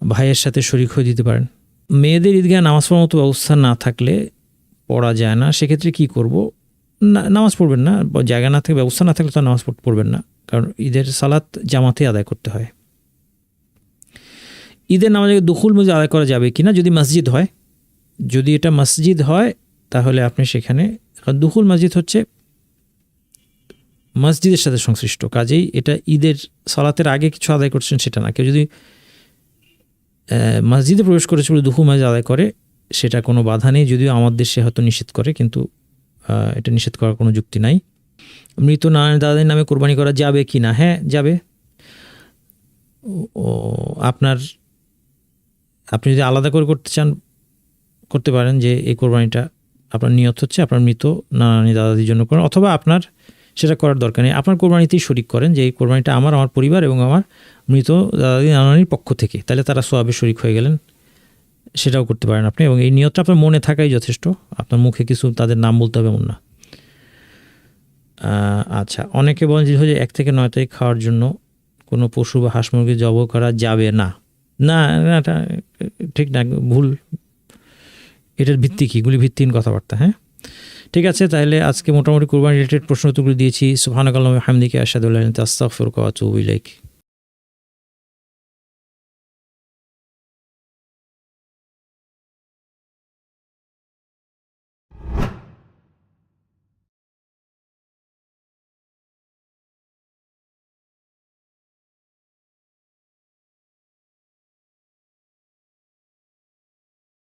ভাইয়ের সাথে শরিক হয়ে দিতে পারেন। মেয়েদের ঈদগাহে নামাজ পড়ার মতো ব্যবস্থা না থাকলে পড়া যায় না, সেক্ষেত্রে কি করব? নামাজ পড়বেন না, জায়গা না থাকে, ব্যবস্থা না থাকলে তো নামাজ পড়বেন না, কারণ ঈদের সালাত জামাতে আদায় করতে হয়। ঈদের নামাজে দুখুল মসজিদ আদায় করা যাবে কিনা? যদি মসজিদ হয়, যদি এটা মসজিদ হয় তাহলে আপনি সেখানে, কারণ দুখুল মসজিদ হচ্ছে মসজিদের সাথে সংশ্লিষ্ট, কাজেই এটা ঈদের সালাতের আগে কিছু আদায় করছেন সেটা না। কেউ যদি মসজিদে প্রবেশ করেছে বলে দুখুল মসজিদ আদায় করে, সেটা কোনো বাধা নেই, যদিও আমার দেশে হয়তো নিষেধ করে, কিন্তু এটা নিষেধ করার কোনো যুক্তি নাই। মৃত নানা দাদাদের নামে কোরবানি করা যাবে কি না? হ্যাঁ, যাবে। আপনি যদি আলাদা করে করতে চান করতে পারেন, যে এই কোরবানিটা আপনার নিয়ত হচ্ছে আপনার মৃত নানি দাদাদির জন্য করেন, অথবা আপনার সেটা করার দরকার নেই, আপনার কোরবানিতেই শরিক করেন, যে এই কোরবানিটা আমার পরিবার এবং আমার মৃত দাদাদি নানানির পক্ষ থেকে, তাহলে তারা সওয়াবে শরিক হয়ে গেলেন, সেটাও করতে পারেন আপনি। এবং এই নিয়তটা আপনার মনে থাকাই যথেষ্ট, আপনার মুখে কিছু তাদের নাম বলতে হবে এমন না। আচ্ছা, অনেকে বলেন যে 1 থেকে 9 তারিখ খাওয়ার জন্য কোনো পশু বা হাঁস মুরগি জবাই করা যাবে না। না, এটা ঠিক না, ভুল। এটার ভিত্তি কী? এগুলি ভিত্তিহীন কথাবার্তা। হ্যাঁ, ঠিক আছে, তাহলে আজকে মোটামুটি কোরবানি রিলেটেড প্রশ্ন উত্তরগুলো দিয়েছি। সুবহানাকাল্লাহুম্মা ওয়া বিহামদিকা আশহাদু আল্লা ইলাহা ইল্লা আনতা আস্তাগফিরুকা ওয়া আতুবু ইলাইক।